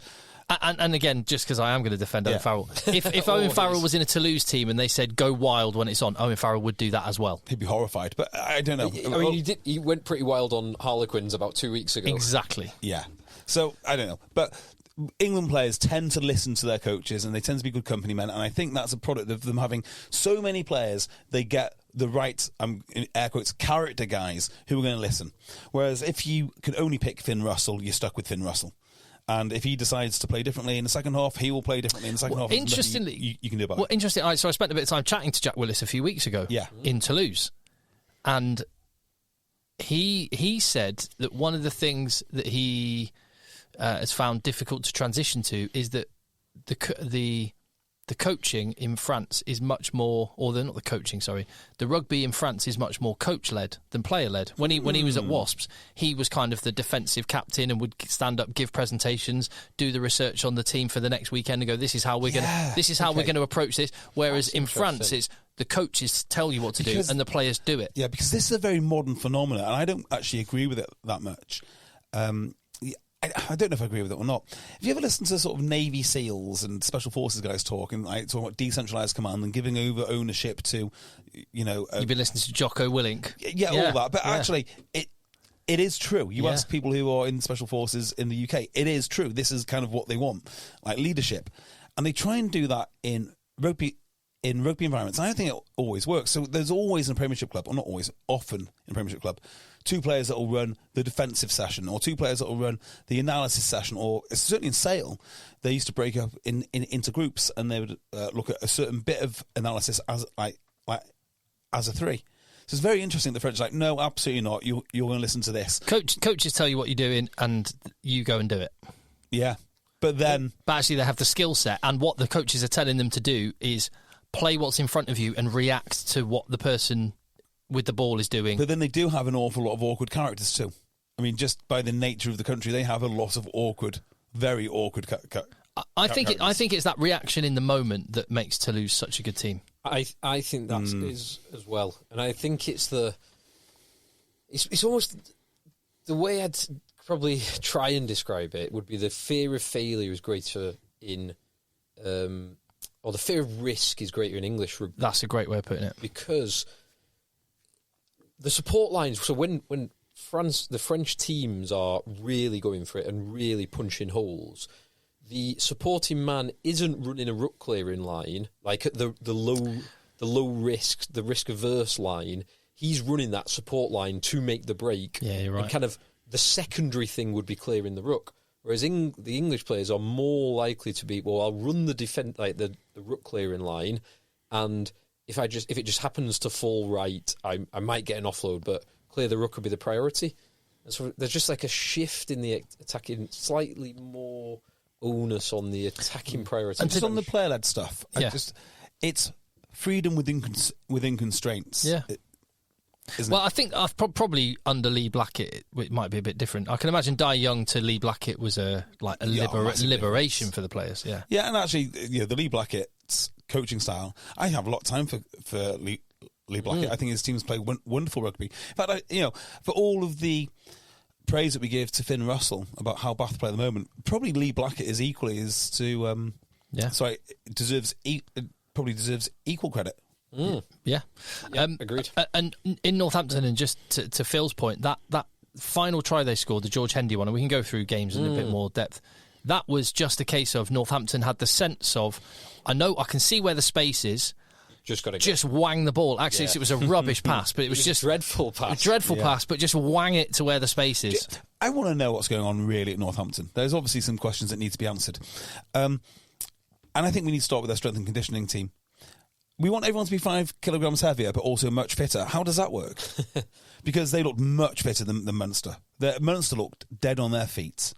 D: And again, just because I am going to defend Owen Farrell, if Owen Farrell was in a Toulouse team and they said go wild when it's on, Owen Farrell would do that as well.
C: He'd be horrified, but I don't know.
E: I mean, he went pretty wild on Harlequins about 2 weeks ago.
D: Exactly.
C: Yeah. So I don't know, but England players tend to listen to their coaches, and they tend to be good company men. And I think that's a product of them having so many players. They get the right, in air quotes, character guys who are going to listen. Whereas if you could only pick Finn Russell, you're stuck with Finn Russell. And if he decides to play differently in the second half, he will play differently in the second half.
D: Interestingly,
C: you can do about it.
D: Interesting. So I spent a bit of time chatting to Jack Willis a few weeks ago in Toulouse. And he said that one of the things that he has found difficult to transition to is that the coaching in France is much more, or not the coaching, sorry, the rugby in France is much more coach-led than player-led. When he was at Wasps, he was kind of the defensive captain and would stand up, give presentations, do the research on the team for the next weekend and go, this is how we're going to approach this. Whereas in France, it's the coaches tell you what to do and the players do it.
C: Yeah, because this is a very modern phenomenon, and I don't actually agree with it that much. I don't know if I agree with it or not. Have you ever listened to sort of Navy SEALs and Special Forces guys talking talking about decentralised command and giving over ownership to, You've
D: been listening to Jocko Willink.
C: Yeah, all that. But actually, it is true. You ask people who are in Special Forces in the UK, it is true. This is kind of what they want, like leadership. And they try and do that in rugby environments. And I don't think it always works. So there's always in a Premiership club, or not always, often in a Premiership club, two players that will run the defensive session, or two players that will run the analysis session, or certainly in Sale, they used to break up into groups, and they would look at a certain bit of analysis as a three. So it's very interesting. The French are like, no, absolutely not. You're going to listen to this.
D: Coaches tell you what you're doing, and you go and do it.
C: Yeah, but
D: actually, they have the skill set, and what the coaches are telling them to do is play what's in front of you and react to what the person with the ball is doing.
C: But then they do have an awful lot of awkward characters too. I mean, just by the nature of the country, they have a lot of very awkward
D: I think it's that reaction in the moment that makes Toulouse such a good team.
E: I think that is as well, and I think it's almost the way I'd probably try and describe it would be the fear of failure is greater in. Or the fear of risk is greater in English rugby.
D: That's a great way of putting it.
E: Because the support lines, so when the French teams are really going for it and really punching holes, the supporting man isn't running a ruck clearing line, like at the low risk, the risk averse line. He's running that support line to make the break.
D: Yeah, you're right.
E: And kind of the secondary thing would be clearing the ruck. Whereas the English players are more likely to be, well, I'll run the defense, like the ruck clearing line, and if it just happens to fall right, I might get an offload, but clear the ruck would be the priority. And so there's just like a shift in the attacking, slightly more onus on the attacking priority.
C: And just on the player-led stuff, it's freedom within constraints.
D: Yeah. I think probably under Lee Blackett it might be a bit different. I can imagine Dai Young to Lee Blackett was a liberation for the players. Yeah,
C: yeah, and actually, the Lee Blackett's coaching style, I have a lot of time for Lee Blackett. I think his teams play wonderful rugby. In fact, for all of the praise that we give to Finn Russell about how Bath play at the moment, probably Lee Blackett is equally as to deserves equal credit.
D: Yeah,
E: agreed.
D: And in Northampton, and just to Phil's point, that final try they scored, the George Hendy one, and we can go through games in a bit more depth. That was just a case of Northampton had the sense of, I can see where the space is. Just wang the ball. Actually, it was a rubbish pass, but it was just
E: dreadful pass.
D: Pass, but just wang it to where the space is.
C: I want to know what's going on really at Northampton. There's obviously some questions that need to be answered, and I think we need to start with their strength and conditioning team. We want everyone to be 5 kilograms heavier, but also much fitter. How does that work? Because they looked much fitter than Munster. Munster looked dead on their feet.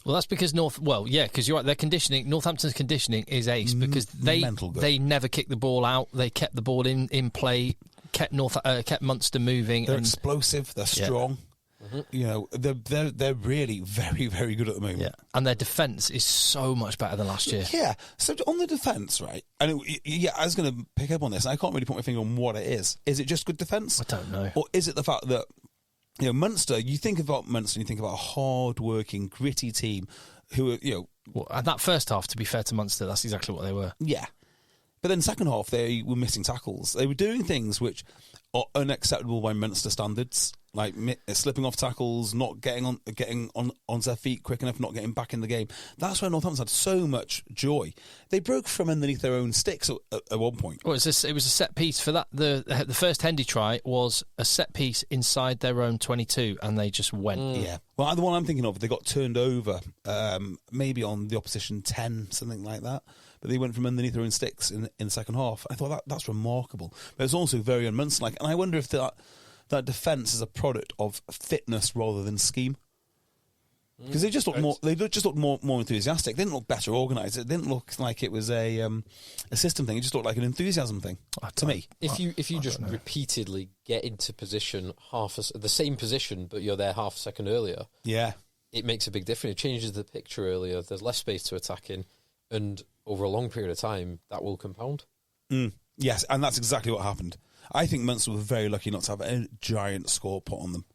D: Well, that's because because you're right. Their conditioning, Northampton's conditioning is ace because they never kicked the ball out. They kept the ball in play, kept Munster moving.
C: They're explosive. They're strong. They're really very, very good at the moment.
D: Yeah, and their defence is so much better than last year.
C: Yeah. So on the defence, right? And I was going to pick up on this, and I can't really put my finger on what it is. Is it just good defence?
D: I don't know.
C: Or is it the fact that Munster? You think about Munster, and you think about a hard-working, gritty team who are
D: Well, and that first half, to be fair to Munster, that's exactly what they were.
C: Yeah. But then second half, they were missing tackles. They were doing things which are unacceptable by Munster standards, like slipping off tackles, not getting onto their feet quick enough, not getting back in the game. That's why Northampton had so much joy. They broke from underneath their own sticks at one point.
D: Well, it was a set piece for that. The first Hendy try was a set piece inside their own 22, and they just went.
C: Yeah. Well, the one I'm thinking of, they got turned over, maybe on the opposition 10, something like that. But they went from underneath their own sticks in the second half. I thought that's remarkable. But it's also very un-Munster-like. And I wonder if that defence is a product of fitness rather than scheme. Because they just looked more. They just looked more enthusiastic. They didn't look better organised. It didn't look like it was a system thing. It just looked like an enthusiasm thing to me.
E: If you just repeatedly get into position the same position, but you're there half a second earlier, it makes a big difference. It changes the picture earlier. There's less space to attack in, and over a long period of time, that will compound.
C: Yes, and that's exactly what happened. I think Munster were very lucky not to have a giant score put on them.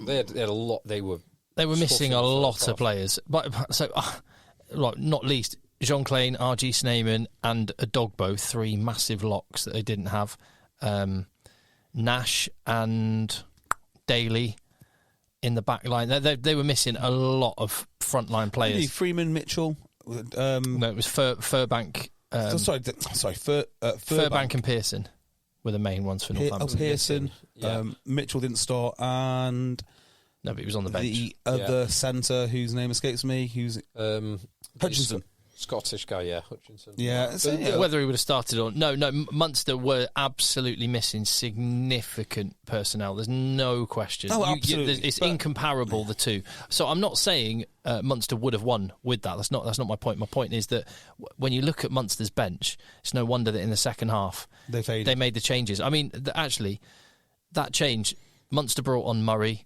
E: They had a lot. They were
D: missing a lot of players, but not least Jean Klein, RG Sneeman, and Adogbo, 3 massive locks that they didn't have. Nash and Daly in the back line. They were missing a lot of frontline players.
C: Really, Freeman, Mitchell.
D: No, it was Furbank. Furbank and Pearson were the main ones for Northampton.
C: Pearson, Mitchell didn't start, and
D: no, but he was on the bench.
C: The other centre, whose name escapes me, who's Hutchinson.
E: Scottish guy, Hutchinson.
C: Yeah,
D: whether he would have started or no, Munster were absolutely missing significant personnel. There's no question.
C: Oh, absolutely.
D: It's incomparable, the two. So I'm not saying Munster would have won with that. That's not my point. My point is that when you look at Munster's bench, it's no wonder that in the second half they made the changes. I mean, actually, that change, Munster brought on Murray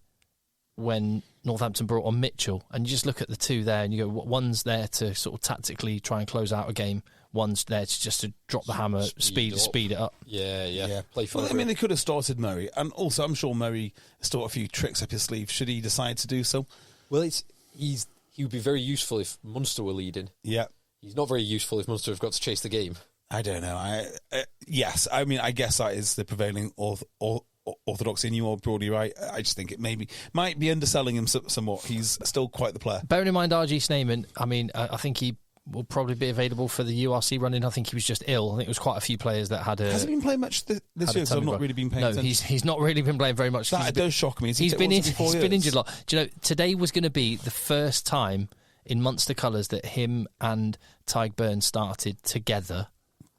D: when Northampton brought on Mitchell, and you just look at the two there and you go, one's there to sort of tactically try and close out a game, one's there to drop the hammer, speed it up.
E: Yeah. Play for
C: I mean, they could have started Murray, and also I'm sure Murray still got a few tricks up his sleeve should he decide to do so.
E: Well, he would be very useful if Munster were leading.
C: Yeah.
E: He's not very useful if Munster have got to chase the game.
C: I don't know. Yes, I mean, I guess that is the prevailing orthodoxy, and you are broadly right. I just think it might be underselling him somewhat. He's still quite the player.
D: Bearing in mind RG Sneeman, I mean, I think he will probably be available for the URC run-in. I think he was just ill. I think it was quite a few players that had
C: Has he been playing much this year? Because I've not really been paying attention.
D: No, he's not really been playing very much.
C: That does shock me.
D: He's been injured a lot. Do you know, today was going to be the first time in Munster colours that him and Tyg Burns started together.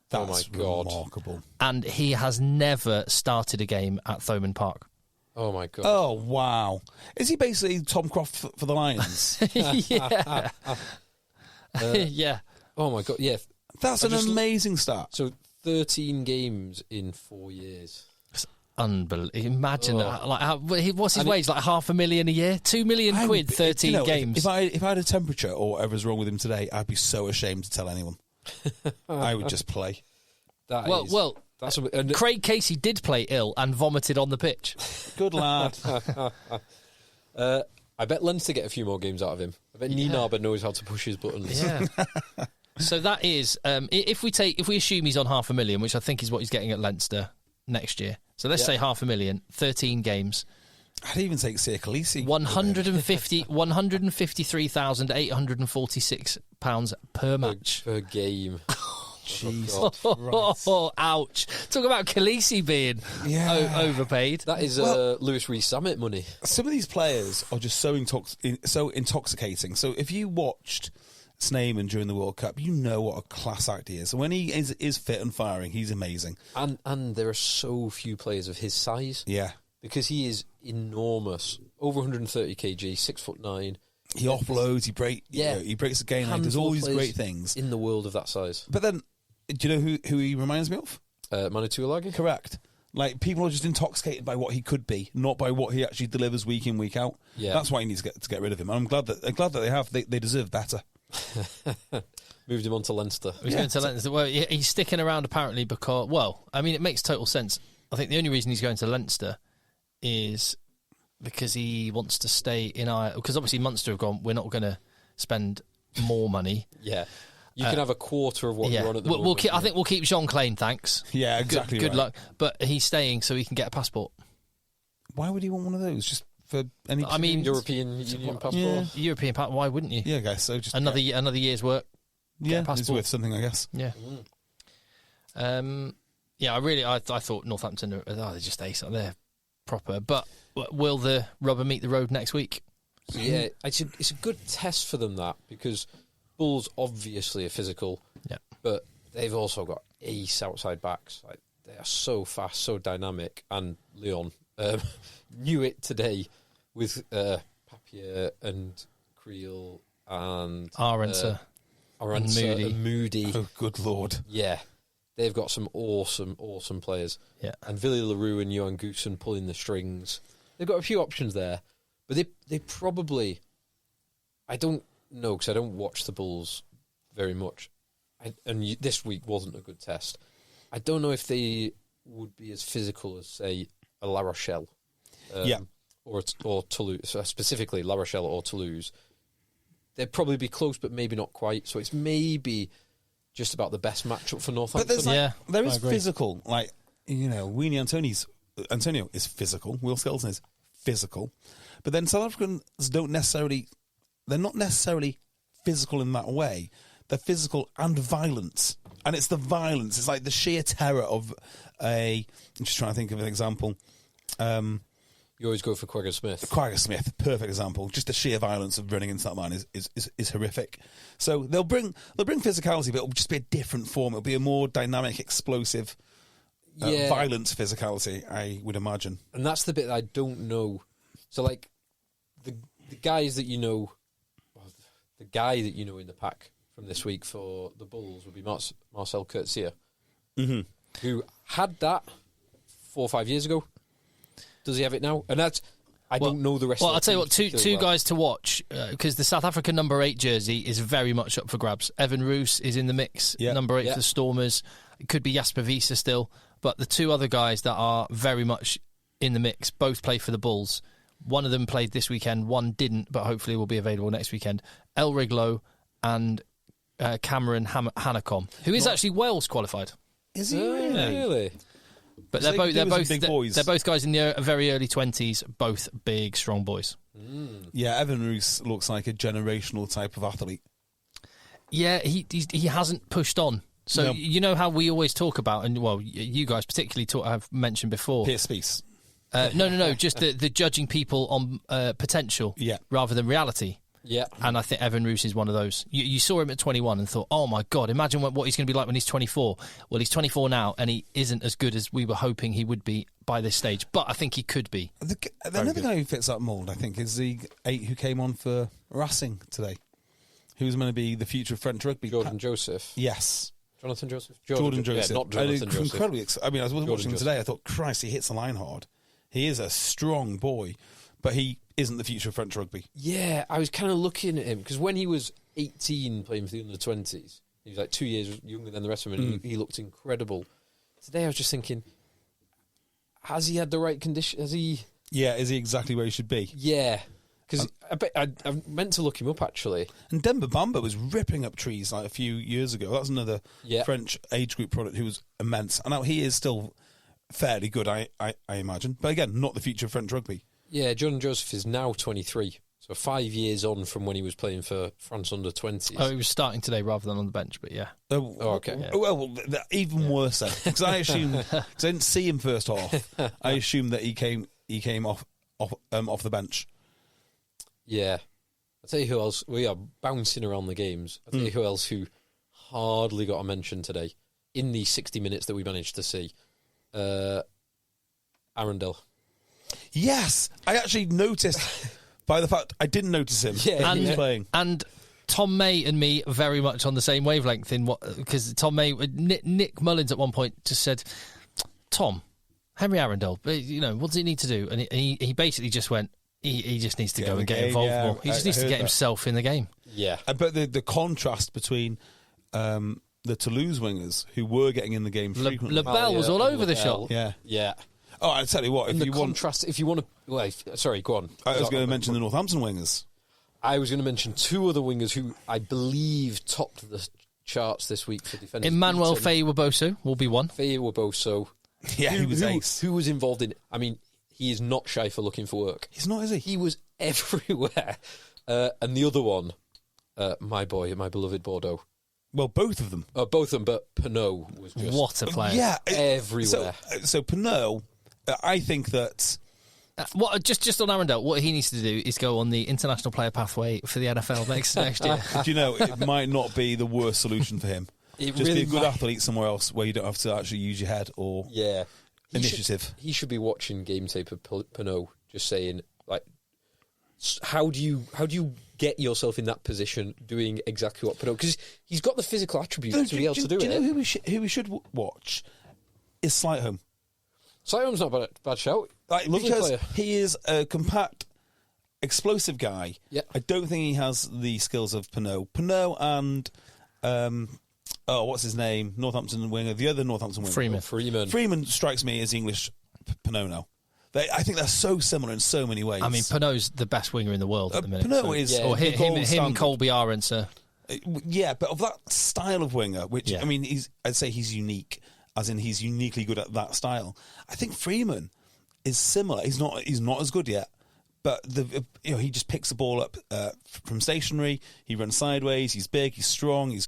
C: That's remarkable.
D: And he has never started a game at Thomond Park.
E: Oh, my God.
C: Oh, wow. Is he basically Tom Croft for the Lions?
D: Yeah. Yeah.
E: Oh, my God, yeah.
C: That's an amazing start.
E: So 13 games in 4 years.
D: It's unbelievable. Imagine that. What's his wage? Like $500,000 a year? 2 million quid, 13 games.
C: If I had a temperature or whatever's wrong with him today, I'd be so ashamed to tell anyone. I would just play.
D: Craig Casey did play ill and vomited on the pitch.
C: Good lad.
E: I bet Leinster get a few more games out of him. I bet Nienaber knows how to push his buttons.
D: Yeah. So that is, if we assume he's on $500,000, which I think is what he's getting at Leinster next year. So let's say $500,000, 13 games.
C: I'd even take Sir Khaleesi.
D: £153,846 per match.
E: Per game.
C: Jesus.
D: Oh, ouch. Talk about Khaleesi being overpaid.
E: That is Lewis Rees-Summit money.
C: Some of these players are just so intoxicating. So if you watched Sneeman during the World Cup, you know what a class act he is. So when he is fit and firing, he's amazing.
E: And there are so few players of his size.
C: Yeah.
E: Because he is enormous. Over 130 kg, 6'9".
C: He offloads, he breaks the game line, does all these great things.
E: In the world of that size.
C: But then, do you know who he reminds me of?
E: Manu Tuilagi?
C: Correct. Like, people are just intoxicated by what he could be, not by what he actually delivers week in, week out.
E: Yeah.
C: That's why he needs to get rid of him. And I'm glad that they have. They deserve better.
E: Moved him on to Leinster.
D: He's going to Leinster. Well, he's sticking around apparently because, well, I mean, it makes total sense. I think the only reason he's going to Leinster is because he wants to stay in Ireland. Because obviously Munster have gone, we're not going to spend more money.
E: Yeah. You can have a quarter of what you're on at the moment.
D: I think we'll keep Jean Klein, thanks.
C: Yeah, exactly.
D: Good luck. But he's staying so he can get a passport.
C: Why would he want one of those? Just for any?
E: I mean, European Union passport.
C: Yeah.
D: European passport. Why wouldn't you?
C: Yeah, I guess so. Just
D: another year's work.
C: Yeah,
D: a passport.
C: it's worth something, I guess.
D: Yeah. Yeah. I thought Northampton. They're just ace. They're proper. But will the rubber meet the road next week?
E: So, yeah, it's a good test for them, that, because Bulls obviously are physical, but they've also got ace outside backs. Like, they are so fast, so dynamic, and Leon knew it today with Papier and Creel and
D: Arensa
E: and Moody.
C: Oh, good Lord.
E: Yeah, they've got some awesome players.
D: Yeah,
E: and Villy LaRue and Johan Goosen pulling the strings. They've got a few options there, but they probably, I don't know because I don't watch the Bulls very much, this week wasn't a good test. I don't know if they would be as physical as, say, a La Rochelle, or Toulouse, specifically La Rochelle or Toulouse. They'd probably be close, but maybe not quite. So it's maybe just about the best matchup for Northampton.
C: But there is physical, like, Weenie Antonio is physical. Will Skelton is physical, but then South Africans they're not necessarily physical in that way. They're physical and violent, and it's the violence. It's like the sheer terror of I'm just trying to think of an example.
E: You always go for Quagga Smith.
C: Quagga Smith, perfect example. Just the sheer violence of running into that man is horrific. So they'll bring physicality, but it'll just be a different form. It'll be a more dynamic, explosive, violent physicality, I would imagine.
E: And that's the bit that I don't know. So, like, the guys that the guy that you know in the pack from this week for the Bulls would be Marcel Coetzee, who had that 4 or 5 years ago. Does he have it now? And I don't know the rest of the
D: I'll tell you what, two
E: well.
D: guys to watch, because the South African number 8 jersey is very much up for grabs. Evan Roos is in the mix, number 8 for the Stormers. It could be Jasper Wiese still, but the two other guys that are very much in the mix both play for the Bulls. One of them played this weekend, one didn't, but hopefully will be available next weekend. El Riglo and Cameron Hanacom, who is actually Wales qualified.
C: Is he
E: really?
D: But they're both guys in the very early 20s, both big, strong boys.
C: Yeah, Evan Roos looks like a generational type of athlete.
D: Yeah, he hasn't pushed on. So you know how we always talk about, and well, you guys particularly have mentioned before.
C: Pierce Spieth.
D: No, just the judging people on potential rather than reality.
E: Yeah.
D: And I think Evan Roos is one of those. You saw him at 21 and thought, oh my God, imagine what he's going to be like when he's 24. Well, he's 24 now and he isn't as good as we were hoping he would be by this stage. But I think he could be.
C: Another guy who fits that mould, I think, is the 8 who came on for Racing today. Who's going to be the future of French rugby?
E: Jordan Joseph.
C: Yes.
E: Jonathan Joseph?
C: Jordan Joseph.
E: Yeah, not Jonathan Joseph.
C: Incredibly. I mean, I was watching him today. I thought, Christ, he hits the line hard. He is a strong boy, but he isn't the future of French rugby.
E: Yeah, I was kind of looking at him because when he was 18 playing for the under-20s, he was like 2 years younger than the rest of them, and he looked incredible. Today I was just thinking, has he had the right condition? Has he?
C: Yeah, is he exactly where he should be?
E: Yeah, because I meant to look him up actually.
C: And Demba Bamba was ripping up trees like a few years ago. That's another French age group product who was immense. And now he is still fairly good, I imagine. But again, not the future of French rugby.
E: Yeah, Jordan Joseph is now 23, so 5 years on from when he was playing for France under-20s.
D: Oh, he was starting today rather than on the bench, but yeah.
C: Oh,
E: okay.
C: Yeah. Well, even worse then, because I assumed, because I didn't see him first half, I assumed that he came off the bench.
E: Yeah. I'll tell you who else. We are bouncing around the games. I'll tell you who else who hardly got a mention today in the 60 minutes that we managed to see. Arundel.
C: Yes, I actually noticed by the fact I didn't notice him.
D: Yeah,
C: he was playing.
D: And Tom May and me are very much on the same wavelength in what, because Tom May, Nick Mullins at one point just said, Tom, Henry Arundel, what does he need to do? And he basically just went, he just needs to go and get involved more. He just needs to get himself in the game.
E: Yeah.
C: But the contrast between the Toulouse wingers, who were getting in the game frequently.
D: LaBelle was all over the shop.
C: Yeah.
E: Yeah.
C: Oh, I'll tell you what,
E: if you want to... sorry, go on.
C: I was going to mention the Northampton wingers.
E: I was going to mention two other wingers who I believe topped the charts this week for defenders.
D: Emmanuel Faye-Waboso will be one.
E: Faye-Waboso.
C: Yeah, he was ace.
E: Who was involved in... I mean, he is not shy for looking for work.
C: He's not, is he?
E: He was everywhere. And the other one, my beloved Bordeaux.
C: Well, both of them.
E: Both of them, but Pinot was just...
D: What a player.
E: Yeah. Everywhere.
C: So Pinot, I think that...
D: Just on Arundel, what he needs to do is go on the international player pathway for the NFL next year.
C: Do you know, it might not be the worst solution for him. Just really be a good athlete somewhere else where you don't have to actually use your head or initiative.
E: He should be watching game tape of Pinot, just saying, like, how do you get yourself in that position doing exactly what Pinot... Because he's got the physical attributes to be able to do it.
C: Do you know who we should watch? Is Slightholme.
E: Slightholme's not a bad shout. Lovely
C: because
E: player.
C: He is a compact, explosive guy.
E: Yeah.
C: I don't think he has the skills of Pinot. Pinot and... what's his name? Northampton winger. The other Northampton winger. Freeman strikes me as English Pinot now. I think they're so similar in so many ways.
D: I mean, Pinot's the best winger in the world at the minute.
C: Pinot is...
D: Or him Colby Ahrens.
C: Yeah, but of that style of winger, which, I mean, I'd say he's unique, as in he's uniquely good at that style. I think Freeman is similar. He's not as good yet, but he just picks the ball up from stationary. He runs sideways. He's big. He's strong.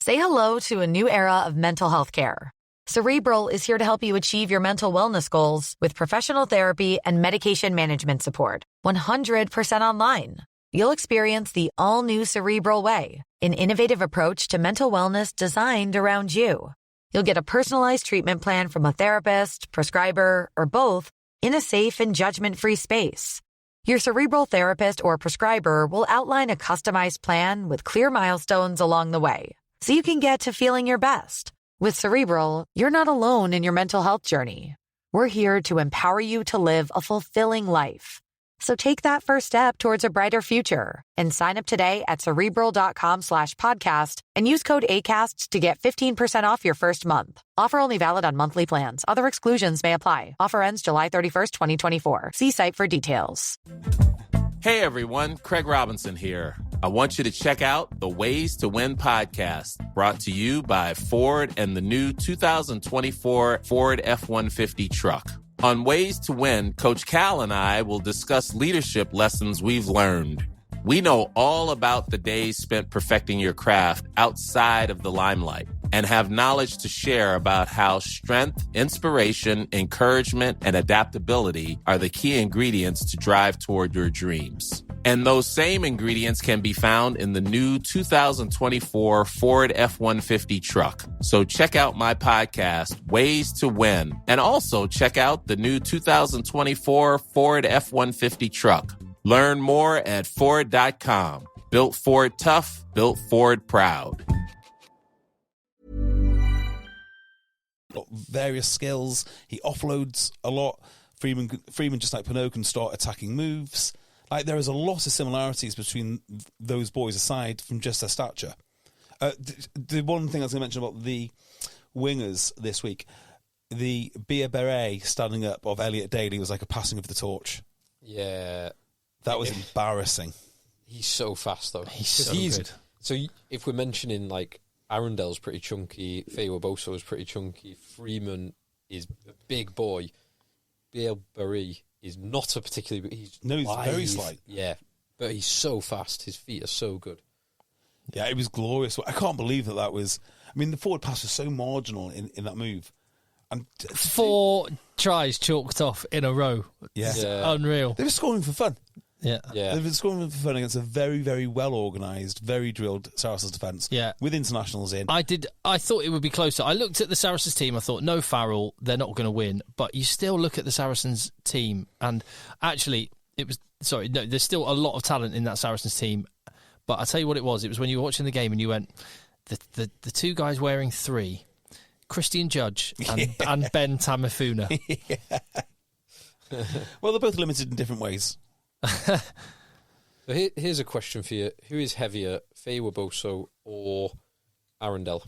F: Say hello to a new era of mental health care. Cerebral is here to help you achieve your mental wellness goals with professional therapy and medication management support. 100% online. You'll experience the all-new Cerebral Way, an innovative approach to mental wellness designed around you. You'll get a personalized treatment plan from a therapist, prescriber, or both in a safe and judgment-free space. Your Cerebral therapist or prescriber will outline a customized plan with clear milestones along the way, so you can get to feeling your best. With Cerebral, you're not alone in your mental health journey. We're here to empower you to live a fulfilling life. So take that first step towards a brighter future and sign up today at Cerebral.com/podcast and use code ACAST to get 15% off your first month. Offer only valid on monthly plans. Other exclusions may apply. Offer ends July 31st, 2024. See site for details.
B: Hey everyone, Craig Robinson here. I want you to check out the Ways to Win podcast, brought to you by Ford and the new 2024 Ford F-150 truck. On Ways to Win, Coach Cal and I will discuss leadership lessons we've learned. We know all about the days spent perfecting your craft outside of the limelight and have knowledge to share about how strength, inspiration, encouragement, and adaptability are the key ingredients to drive toward your dreams. And those same ingredients can be found in the new 2024 Ford F-150 truck. So check out my podcast, Ways to Win, and also check out the new 2024 Ford F-150 truck. Learn more at Ford.com. Built Ford tough, built Ford proud.
C: Various skills. He offloads a lot. Freeman, just like Pinot, can start attacking moves. Like, there is a lot of similarities between those boys aside from just their stature. The one thing I was going to mention about the wingers this week, the Bia Beret standing up of Elliot Daly was like a passing of the torch.
E: Yeah.
C: That was embarrassing.
E: He's so fast, though.
D: He's so good.
E: So if we're mentioning, like, Arundel's pretty chunky, Faye-Waboso is pretty chunky, Freeman is a big boy, Bia-Beret is not a particularly... He's
C: very slight.
E: Yeah, but he's so fast. His feet are so good.
C: Yeah, it was glorious. I can't believe that was... I mean, the forward pass was so marginal in that move. And
D: 4 tries chalked off in a row.
C: Yeah.
D: Unreal.
C: They were scoring for fun.
D: Yeah.
C: They've been scoring for fun against a very, very well-organised, very drilled Saracens defence.
D: Yeah.
C: With internationals in.
D: I thought it would be closer. I looked at the Saracens team. I thought, no Farrell, they're not going to win. But you still look at the Saracens team, and actually, there's still a lot of talent in that Saracens team. But I'll tell you what it was. It was when you were watching the game and you went, the 2 guys wearing 3 Christian Judge and Ben Tamifuna.
C: Well, they're both limited in different ways.
E: So here's a question for you. Who is heavier, Faye Weboso or Arundel?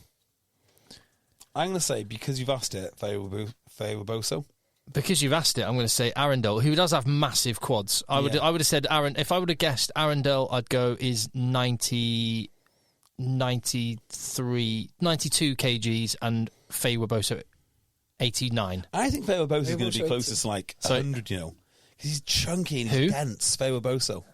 C: I'm going to say, because you've asked it, Faye Weboso.
D: Because you've asked it, I'm going to say Arundel, who does have massive quads. I would have said Aaron. If I would have guessed Arundel, I'd go is 92 kgs, and Faye Weboso 89.
C: I think Faye Weboso is going to be closest to like 100, you know. Because he's chunky and he's dense, Faye Weboso.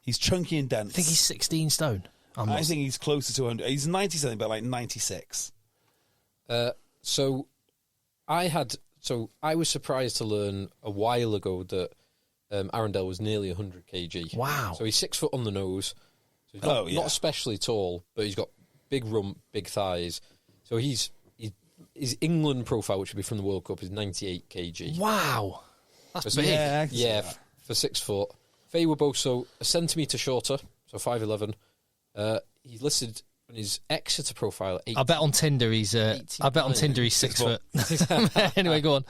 C: He's chunky and dense.
D: I think he's 16 stone.
C: I think he's closer to 100. He's 90-something, but like 96.
E: So I was surprised to learn a while ago that Arundel was nearly 100 kg.
D: Wow.
E: So he's 6 foot on the nose. So he's not especially tall, but he's got big rump, big thighs. So his England profile, which would be from the World Cup, is 98 kg.
D: Wow. That's big.
E: Yeah, for 6 foot. Faye Weboso, a centimetre shorter, so 5'11". He's listed on his Exeter profile.
D: I bet on Tinder he's 6 foot. Anyway, go on.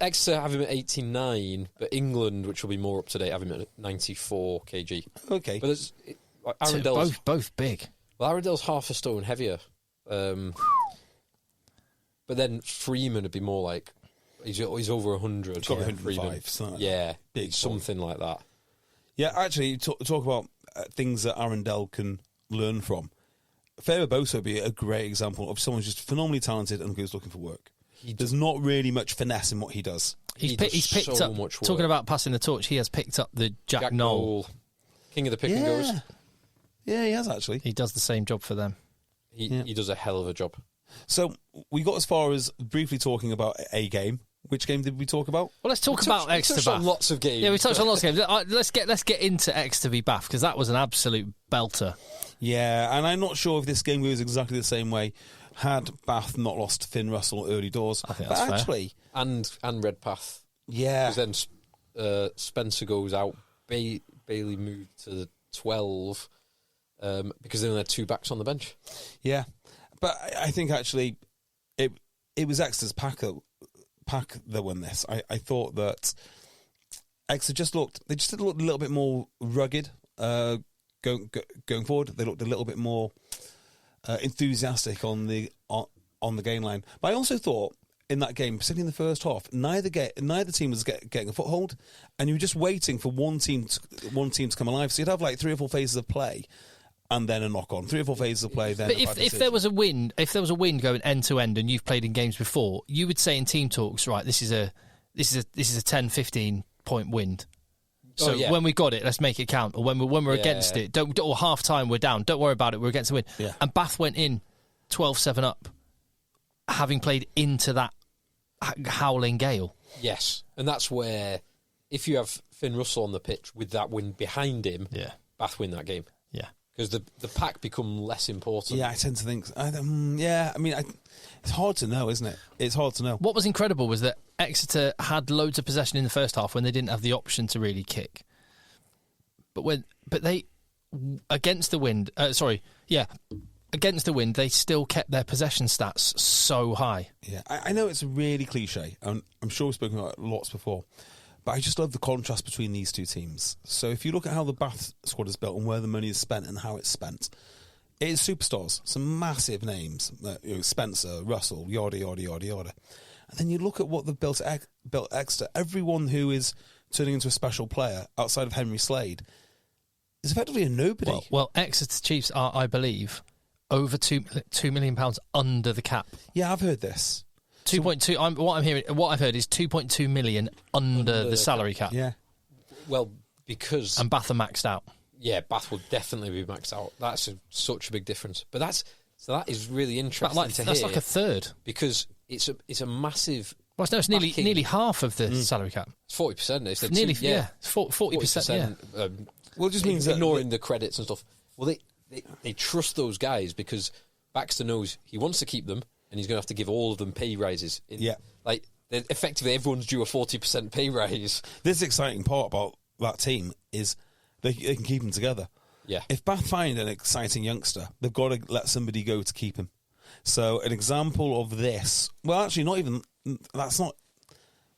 E: Exeter have him at 89, but England, which will be more up to date, have him at 94 kg.
C: Okay,
E: but Arundel's
D: both big.
E: Well, Arundel's half a stone heavier, but then Freeman would be more like he's over 100.
C: He's got 105.
E: Yeah,
C: big
E: something like that.
C: Yeah, actually, talk about things that Arundel can learn from. Faye Weboso would be a great example of someone who's just phenomenally talented and goes looking for work. There's not really much finesse in what he does.
D: He's picked
E: so
D: up,
E: much work.
D: Talking about passing the torch, he has picked up the Jack Knoll.
E: King of the pick and goes.
C: Yeah, he has actually.
D: He does the same job for them.
E: He does a hell of a job.
C: So we got as far as briefly talking about a game. Which game did we talk about?
D: Well, let's talk about Exeter Bath.
E: We touched on lots of games.
D: Yeah, we touched on lots of games. Let's get into Exeter v Bath, because that was an absolute belter.
C: Yeah, and I'm not sure if this game goes exactly the same way had Bath not lost to Finn Russell early doors.
D: I think that's fair.
C: Actually,
E: and Redpath.
C: Yeah.
E: Because then Spencer goes out. Bailey moved to 12 because they only had 2 backs on the bench.
C: Yeah, but I think actually it was Exeter's pack that won this. I thought that Exeter just looked a little bit more rugged going forward. They looked a little bit more enthusiastic on the game line. But I also thought in that game, particularly in the first half, neither team was getting a foothold, and you were just waiting for one team to come alive. So you'd have like 3 or 4 phases of play, and then a knock on. 3 or 4 phases of play. Then,
D: but if there was a wind going end to end, and you've played in games before, you would say in team talks, right? This is a 10-15 point wind. So when we got it, let's make it count. Or when we're against it, or half time we're down. Don't worry about it. We're against the win.
C: Yeah.
D: And Bath went in 12-7 up, having played into that howling gale.
E: Yes, and that's where if you have Finn Russell on the pitch with that wind behind him, Bath win that game.
D: Yeah,
E: because the pack become less important.
C: Yeah, I tend to think. It's hard to know, isn't it? It's hard to know.
D: What was incredible was that Exeter had loads of possession in the first half when they didn't have the option to really kick. But they against the wind, they still kept their possession stats so high.
C: Yeah, I know it's really cliche, and I'm sure we've spoken about it lots before, but I just love the contrast between these two teams. So if you look at how the Bath squad is built and where the money is spent and how it's spent, it is superstars, some massive names, Spencer, Russell, yada, yada, yada, yada. And then you look at what they've built Exeter. Everyone who is turning into a special player outside of Henry Slade is effectively a nobody.
D: Well, Exeter Chiefs are, I believe, over £2 million under the cap.
C: Yeah, I've heard this.
D: 2.2. What I've heard is 2.2 million under the salary cap.
C: Yeah.
E: Well, because
D: and Bath are maxed out.
E: Yeah, Bath will definitely be maxed out. That's such a big difference. But that is really interesting to hear.
D: That's like a third
E: because it's a massive.
D: Well, no, it's nearly half of the salary cap.
E: It's 40%. It's
D: nearly 40%. Yeah.
C: Well, it just means
E: ignoring the credits and stuff. Well, they trust those guys because Baxter knows he wants to keep them, and he's going to have to give all of them pay rises. Like effectively, everyone's due a 40% pay rise.
C: This exciting part about that team is they can keep them together.
E: Yeah.
C: If Bath find an exciting youngster, they've got to let somebody go to keep him. So an example of this, well, actually, that's not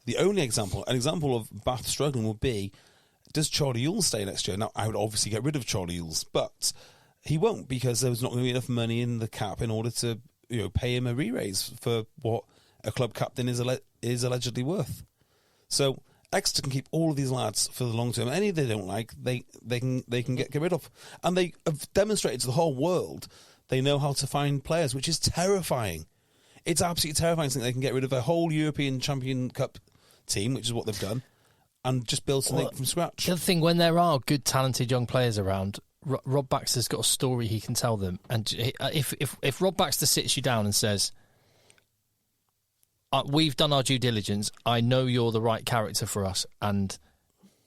C: the only example. An example of Bath struggling would be, does Charlie Ewell stay next year? Now, I would obviously get rid of Charlie Ewells, but he won't, because there's not going to be enough money in the cap in order to pay him a re-raise for what a club captain is allegedly worth. So Exeter can keep all of these lads for the long term. Any they don't like, they can get rid of. And they have demonstrated to the whole world they know how to find players, which is terrifying. It's absolutely terrifying to think they can get rid of a whole European Champion Cup team, which is what they've done, and just build something from scratch.
D: The other thing, when there are good, talented young players around, Rob Baxter's got a story he can tell them. And if Rob Baxter sits you down and says, we've done our due diligence, I know you're the right character for us, and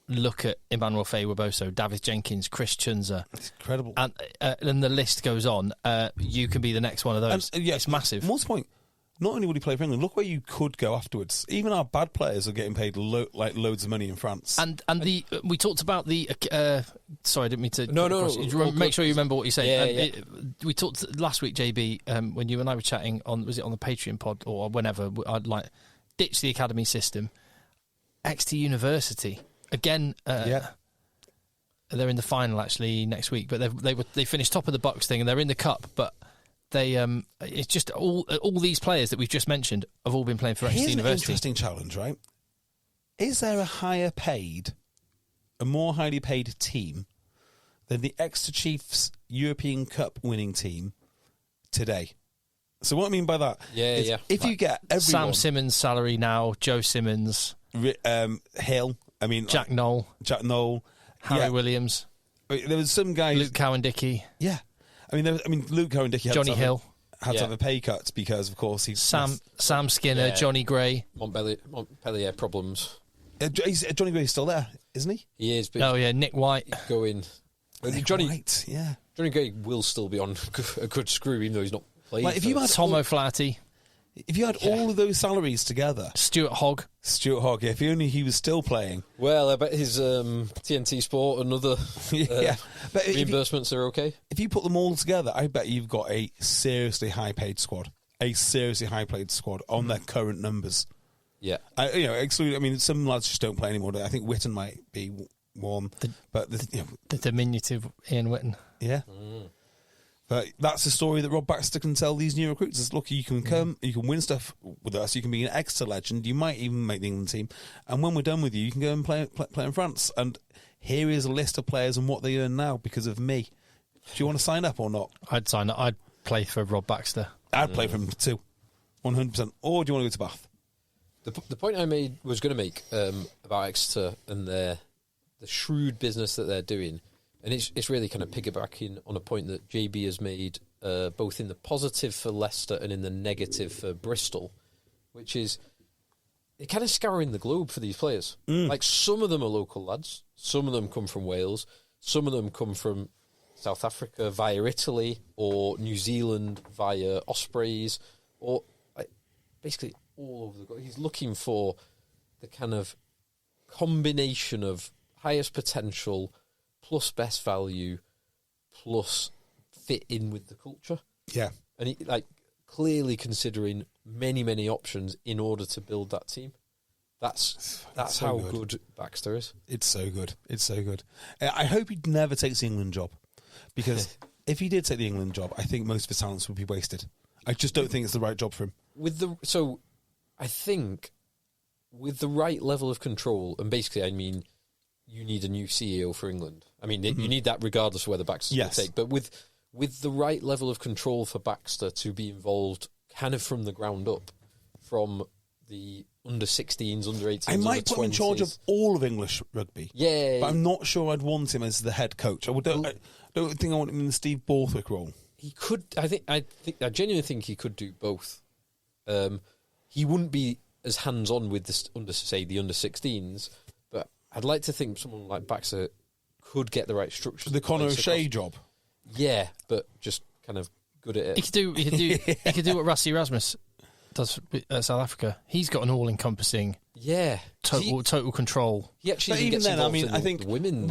D: look at Emmanuel Faye-Waboso, David Jenkins, Chris Chunza.
C: It's incredible.
D: And the list goes on. You can be the next one of those. And, it's massive.
C: More to the point, not only would he play for England, look where you could go afterwards. Even our bad players are getting paid loads of money in France.
D: And we talked about the... sorry, I didn't mean to...
E: No.
D: Make sure you remember what you're saying.
E: Yeah.
D: We talked last week, JB, when you and I were chatting was it on the Patreon pod or whenever, I'd ditch the academy system. Exeter University, again... They're in the final actually next week, but they finished top of the Bucks thing and they're in the cup, but... it's just all these players that we've just mentioned have all been playing for Exeter University.
C: Here's an interesting challenge, right? Is there a more highly paid team than the Exeter Chiefs European Cup winning team today? So what I mean by that is if you get everyone...
D: Sam Simmons' salary now, Joe Simmons,
C: Hill,
D: Jack Knoll, Harry Williams,
C: there was some guys...
D: Luke Cowan-Dickey.
C: Yeah. Luke Cowan-Dickey
D: Johnny Hill
C: had to have a pay cut because, of course, he's...
D: Sam Skinner, Johnny Gray.
E: Montpellier problems.
C: Johnny Gray's still there, isn't he?
E: He is. But
D: Nick White.
E: Going.
C: White, yeah.
E: Johnny Gray will still be on a good screw, even though he's not playing.
C: If you had
D: Tom O'Flaherty.
C: If you had all of those salaries together...
D: Stuart Hogg, yeah,
C: if only he was still playing.
E: Well, I bet his TNT Sport and other
C: but
E: reimbursements are okay.
C: If you put them all together, I bet you've got a seriously high-paid squad. A seriously high-paid squad on their current numbers.
E: Yeah.
C: Some lads just don't play anymore. I think Witten might be one.
D: The diminutive Ian Witten.
C: Yeah. But that's the story that Rob Baxter can tell these new recruits. Is, look, you can come, you can win stuff with us, you can be an Exeter legend, you might even make the England team, and when we're done with you, you can go and play in France. And here is a list of players and what they earn now because of me. Do you want to sign up or not?
D: I'd sign up. I'd play for Rob Baxter.
C: I'd play for him too, 100%. Or do you want to go to Bath?
E: The point I was going to make about Exeter and the shrewd business that they're doing. And it's really kind of piggybacking on a point that JB has made, both in the positive for Leicester and in the negative for Bristol, which is they're kind of scouring the globe for these players. Like, some of them are local lads, some of them come from Wales, some of them come from South Africa via Italy, or New Zealand via Ospreys, or basically all over the globe. He's looking for the kind of combination of highest potential plus best value, plus fit in with the culture.
C: Yeah.
E: And he, clearly considering many options in order to build that team. That's so how good Baxter is.
C: It's so good. It's so good. I hope he never takes the England job, because if he did take the England job, I think most of his talents would be wasted. I just don't think it's the right job for him.
E: I think with the right level of control, and basically, you need a new CEO for England. You need that regardless of whether Baxter's going to take. But with the right level of control for Baxter to be involved kind of from the ground up, from the under-16s, under-18s,
C: I might put him in charge of all of English rugby.
E: Yeah.
C: But I'm not sure I'd want him as the head coach. I don't think I want him in the Steve Borthwick role.
E: He could. I genuinely think he could do both. He wouldn't be as hands-on with the under-16s, but I'd like to think someone like Baxter could get the right structure.
C: The Conor O'Shea job.
E: Yeah, but just kind of good at it.
D: He could do what Rassi Erasmus does at South Africa. He's got an all-encompassing, total control.
E: He actually
C: but even then, I think
E: the women's.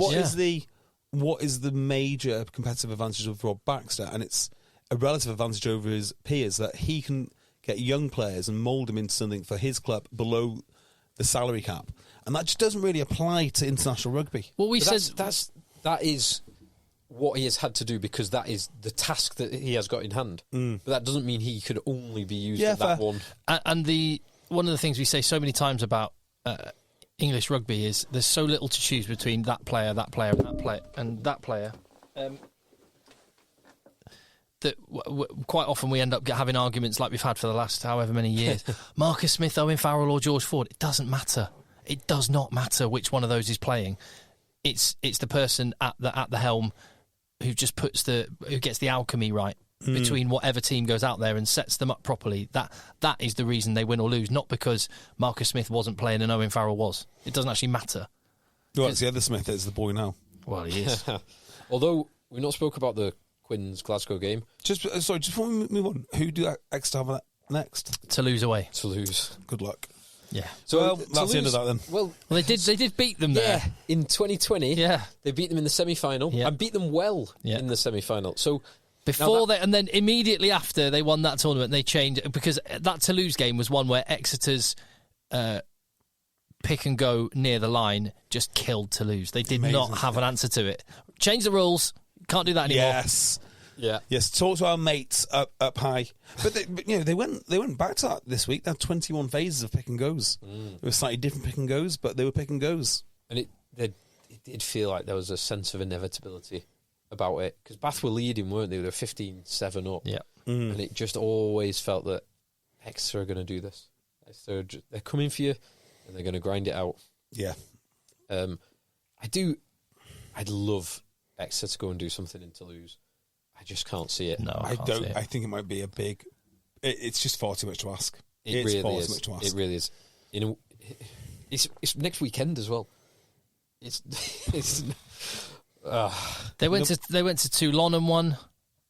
C: What is the major competitive advantage of Rob Baxter? And it's a relative advantage over his peers, that he can get young players and mould them into something for his club below the salary cap. And that just doesn't really apply to international rugby.
D: Well,
E: that is what he has had to do, because that is the task that he has got in hand. But that doesn't mean he could only be used for that one.
D: And one of the things we say so many times about English rugby is there's so little to choose between that player, and that player. That quite often we end up having arguments like we've had for the last however many years. Marcus Smith, Owen Farrell or George Ford. It doesn't matter. It does not matter which one of those is playing. It's the person at the helm who just who gets the alchemy right between whatever team goes out there and sets them up properly. That is the reason they win or lose, not because Marcus Smith wasn't playing and Owen Farrell was. It doesn't actually matter.
C: Well, it's the other Smith that's the boy now.
D: Well, he is.
E: Although we've not spoke about the Quins Glasgow game.
C: Just before we move on, who do Exeter have next?
D: Toulouse away.
E: Toulouse.
C: Good luck.
D: Yeah.
C: So that's the end of that then.
E: Well,
D: they did beat them there.
E: Yeah, in 2020.
D: Yeah.
E: They beat them in the semi-final and beat them well in the semi-final. So
D: and then immediately after they won that tournament, they changed, because that Toulouse game was one where Exeter's pick and go near the line just killed Toulouse. They did not have an answer to it. Change the rules. Can't do that anymore.
C: Yes.
E: Yeah.
C: Yes. Talk to our mates up high. But they went back to that this week. They had 21 phases of pick and goes. It was slightly different pick and goes, but they were pick and goes.
E: And it did feel like there was a sense of inevitability about it, because Bath were leading, weren't they? They were 15-7 up.
D: Yeah.
E: And it just always felt that Exeter are going to do this. They're coming for you, and they're going to grind it out.
C: Yeah.
E: I'd love Exeter to go and do something in Toulouse. I just can't see it.
D: No,
C: I don't. I think it might be a big. It's just far too much to ask.
E: It really is. You know, it's next weekend as well.
D: They went to Toulon and won.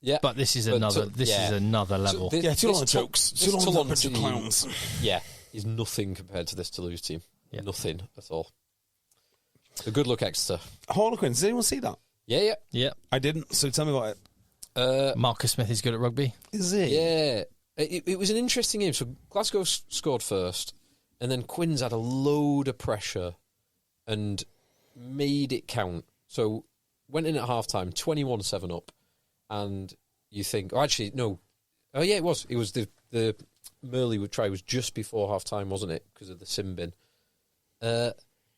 E: Yeah,
D: but this is another level.
C: So Toulon jokes. Toulon's a bunch of clowns.
E: Yeah, is nothing compared to this Toulouse team.
D: Yeah.
E: Nothing at all. So good luck, Exeter.
C: Harlequins. Did anyone see that?
E: Yeah.
C: I didn't. So tell me about it.
D: Marcus Smith is good at rugby.
C: Is he?
E: Yeah. It was an interesting game. So Glasgow scored first, and then Quins had a load of pressure and made it count. So went in at half-time, 21-7 up, and you think, it was. It was the Murley try was just before half-time, wasn't it, because of the sin bin. So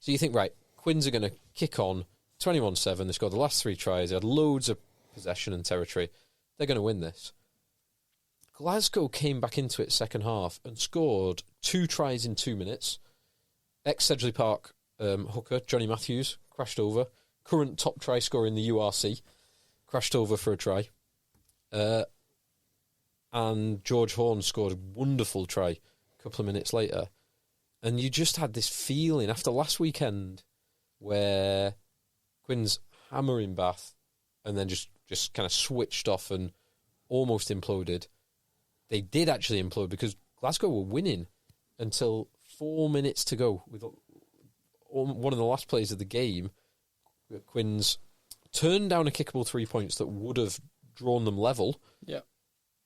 E: you think, right, Quins are going to kick on, 21-7, they scored the last 3 tries, they had loads of possession and territory, they're going to win this. Glasgow came back into it second half and scored 2 tries in 2 minutes. Ex-Sedgley Park hooker, Johnny Matthews, crashed over. Current top try scorer in the URC, crashed over for a try. And George Horn scored a wonderful try a couple of minutes later. And you just had this feeling after last weekend where Quins hammering Bath and then just kind of switched off and almost imploded. They did actually implode because Glasgow were winning until 4 minutes to go. With one of the last plays of the game, Quins turned down a kickable 3 points that would have drawn them level.
D: Yeah.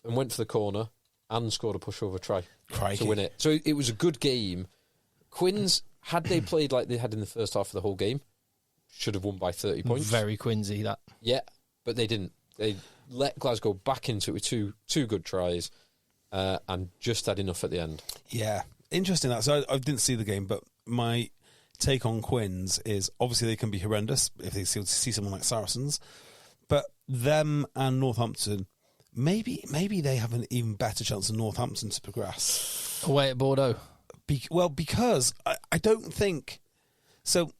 E: And went for the corner and scored a pushover try
C: Crikey.
E: to win it. So it was a good game. Quins, had they played like they had in the first half of the whole game, should have won by 30 points.
D: Very Quinsy, that.
E: Yeah, but they didn't. They let Glasgow back into it with two good tries and just had enough at the end.
C: Yeah, interesting that. So I didn't see the game, but my take on Quins is obviously they can be horrendous if they see someone like Saracens, but them and Northampton, maybe they have an even better chance than Northampton to progress.
D: Away at Bordeaux.
C: Because I don't think... So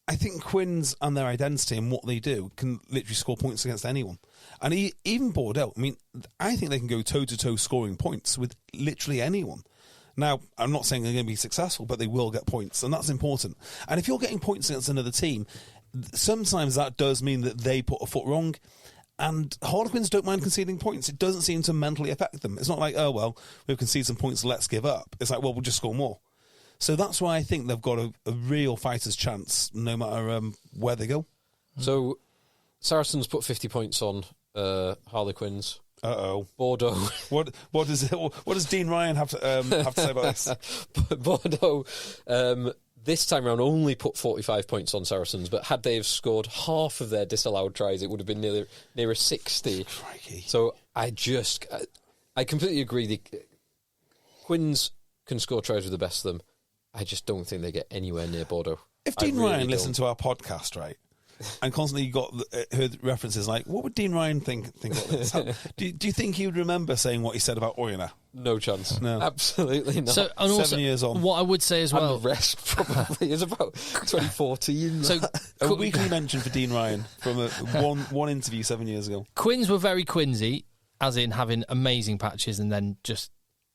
C: I think Quins and their identity and what they do can literally score points against anyone. And even Bordeaux, I mean, I think they can go toe-to-toe scoring points with literally anyone. Now, I'm not saying they're going to be successful, but they will get points, and that's important. And if you're getting points against another team, sometimes that does mean that they put a foot wrong. And Harlequins don't mind conceding points. It doesn't seem to mentally affect them. It's not like, oh, well, we've conceded some points, let's give up. It's like, well, we'll just score more. So that's why I think they've got a real fighter's chance no matter where they go.
E: So Saracens put 50 points on Harlequins.
C: Bordeaux. What does Dean Ryan have to say about this?
E: Bordeaux, this time round, only put 45 points on Saracens, but had they have scored half of their disallowed tries, it would have been nearer 60.
C: Crikey.
E: So I completely agree. The Quins can score tries with the best of them. I just don't think they get anywhere near Bordeaux.
C: If Dean Ryan listened to our podcast, right, and constantly heard references like, what would Dean Ryan think about this? Do you think he would remember saying what he said about Oyonnax?
E: No chance.
C: No.
E: Absolutely not.
D: So, and
C: 7 years on.
D: What I would say as well...
E: And the rest probably is about 2014.
D: So,
C: a weekly mention for Dean Ryan from one interview 7 years ago.
D: Quins were very Quinsy, as in having amazing patches and then just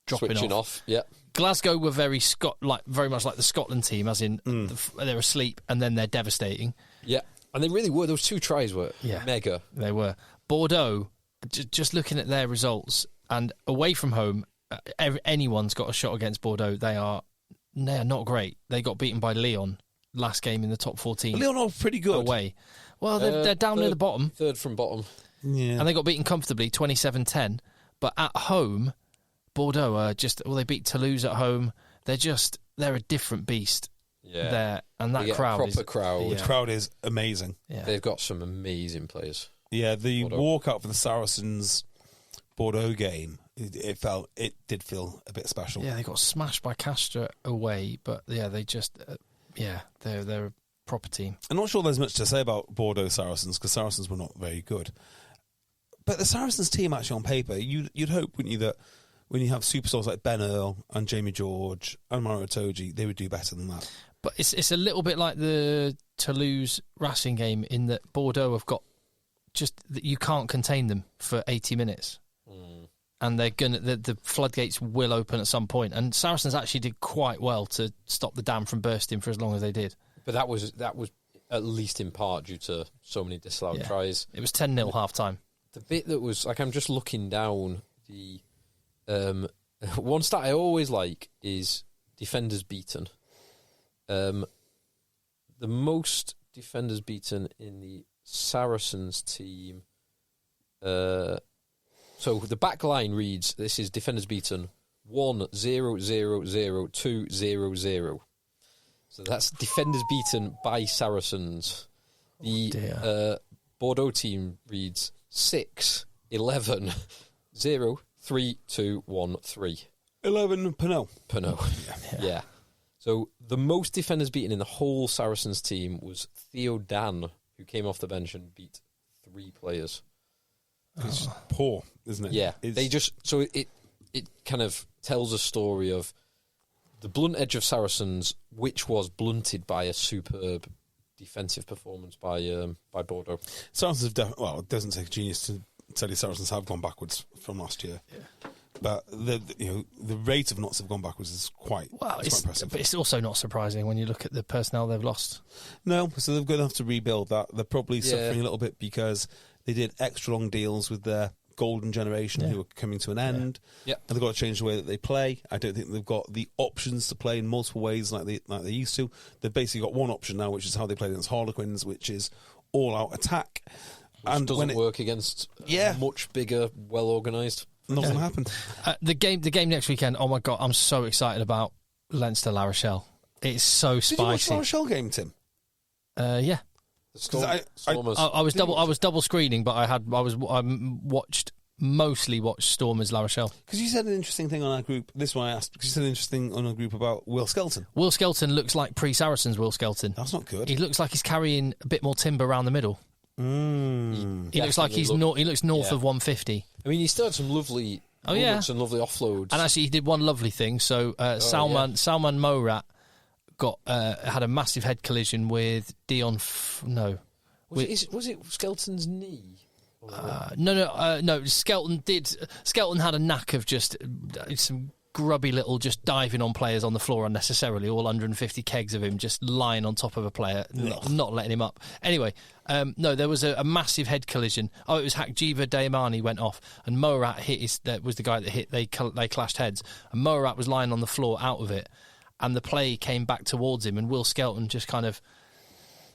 E: switching off. Yeah.
D: Glasgow were very much like the Scotland team, as in they're asleep and then they're devastating.
E: Yeah. And they really were. Those 2 tries were mega. They
D: were. Bordeaux, just looking at their results, and away from home, anyone's got a shot against Bordeaux. They are not great. They got beaten by Lyon last game in the top 14.
C: Lyon are pretty good.
D: Away. Well, they're down near the bottom.
E: Third from bottom.
C: Yeah.
D: And they got beaten comfortably, 27-10. But at home, Bordeaux are they beat Toulouse at home. They're a different beast.
E: Yeah.
D: There, and that crowd
E: proper crowd.
C: The crowd is amazing.
D: Yeah.
E: They've got some amazing players.
C: Yeah, the
E: Bordeaux.
C: walkout for the Saracens Bordeaux game, it did feel a bit special.
D: Yeah, they got smashed by Castres away, but yeah, they just they're a proper team.
C: I'm not sure there's much to say about Bordeaux Saracens because Saracens were not very good. But the Saracens team actually on paper, you'd hope, wouldn't you, that when you have superstars like Ben Earl and Jamie George and Mario Itoje, they would do better than that.
D: But it's a little bit like the Toulouse Racing game in that Bordeaux have got just that you can't contain them for 80 minutes. And they're the floodgates will open at some point. And Saracens actually did quite well to stop the dam from bursting for as long as they did.
E: But that was at least in part due to so many disallowed tries.
D: It was 10-0 half time.
E: The bit that was I'm just looking down the one stat I always like is defenders beaten. The most defenders beaten in the Saracens team. So the back line reads, this is defenders beaten 1-0-0-0-2-0-0. So that's defenders beaten by Saracens. The Bordeaux team reads 6-11-0-3-2-1-3.
C: 11 Pinot.
E: Yeah. So the most defenders beaten in the whole Saracens team was Theo Dan, who came off the bench and beat 3 players.
C: It's just poor, isn't it?
E: Yeah. It kind of tells a story of the blunt edge of Saracens, which was blunted by a superb defensive performance by Bordeaux.
C: Saracens have it doesn't take a genius to tell you Saracens have gone backwards from last year. Yeah. But the rate of knots have gone backwards is quite impressive.
D: But it's also not surprising when you look at the personnel they've lost.
C: No, so they're going to have to rebuild that. They're probably suffering a little bit because they did extra long deals with their golden generation who are coming to an end.
E: Yeah.
C: And they've got to change the way that they play. I don't think they've got the options to play in multiple ways like they used to. They've basically got one option now, which is how they played against Harlequins, which is all-out attack.
E: Which doesn't work against much bigger, well-organised.
C: Nothing going to happen.
D: The game next weekend, oh my God, I'm so excited about Leinster La Rochelle. It's so spicy.
C: Did you watch the La Rochelle game, Tim?
D: Yeah. I was double screening, but I mostly watched Stormers La Rochelle.
C: Because you said an interesting thing on our group. This is why I asked. Because you said an interesting thing on our group about Will Skelton.
D: Will Skelton looks like pre-Saracens Will Skelton.
C: That's not good.
D: He looks like he's carrying a bit more timber around the middle. He looks like he looks north of 150.
E: I mean, he still had some lovely moments and lovely offloads.
D: And actually, he did one lovely thing. So Salman Morat had a massive head collision with Dion.
E: Was it Skelton's knee?
D: No. Skelton had a knack of just some grubby little just diving on players on the floor unnecessarily, all 150 kegs of him just lying on top of a player, not letting him up. Anyway, there was a massive head collision. Oh, it was Hakjiva Dayamani went off, and Morat was the guy that hit. They clashed heads, and Morat was lying on the floor out of it, and the play came back towards him, and Will Skelton just kind of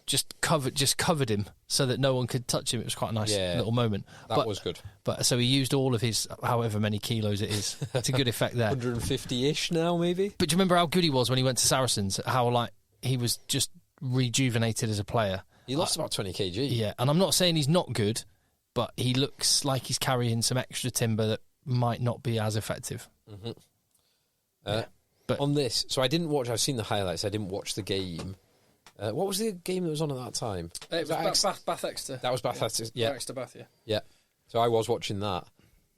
D: just covered him so that no one could touch him. It was quite a nice little moment.
E: That was good.
D: But so he used all of his however many kilos it is to good effect there.
E: 150-ish now, maybe.
D: But do you remember how good he was when he went to Saracens? How like he was just rejuvenated as a player.
E: He lost about 20 kg.
D: Yeah, and I'm not saying he's not good, but he looks like he's carrying some extra timber that might not be as effective.
E: Mm-hmm.
D: But
E: on this, so I didn't watch. I've seen the highlights. I didn't watch the game. What was the game that was on at that time?
D: it was Bath Exeter.
E: That was Bath Exeter. Yeah,
D: Exeter Bath. Yeah.
E: Yeah. So I was watching that.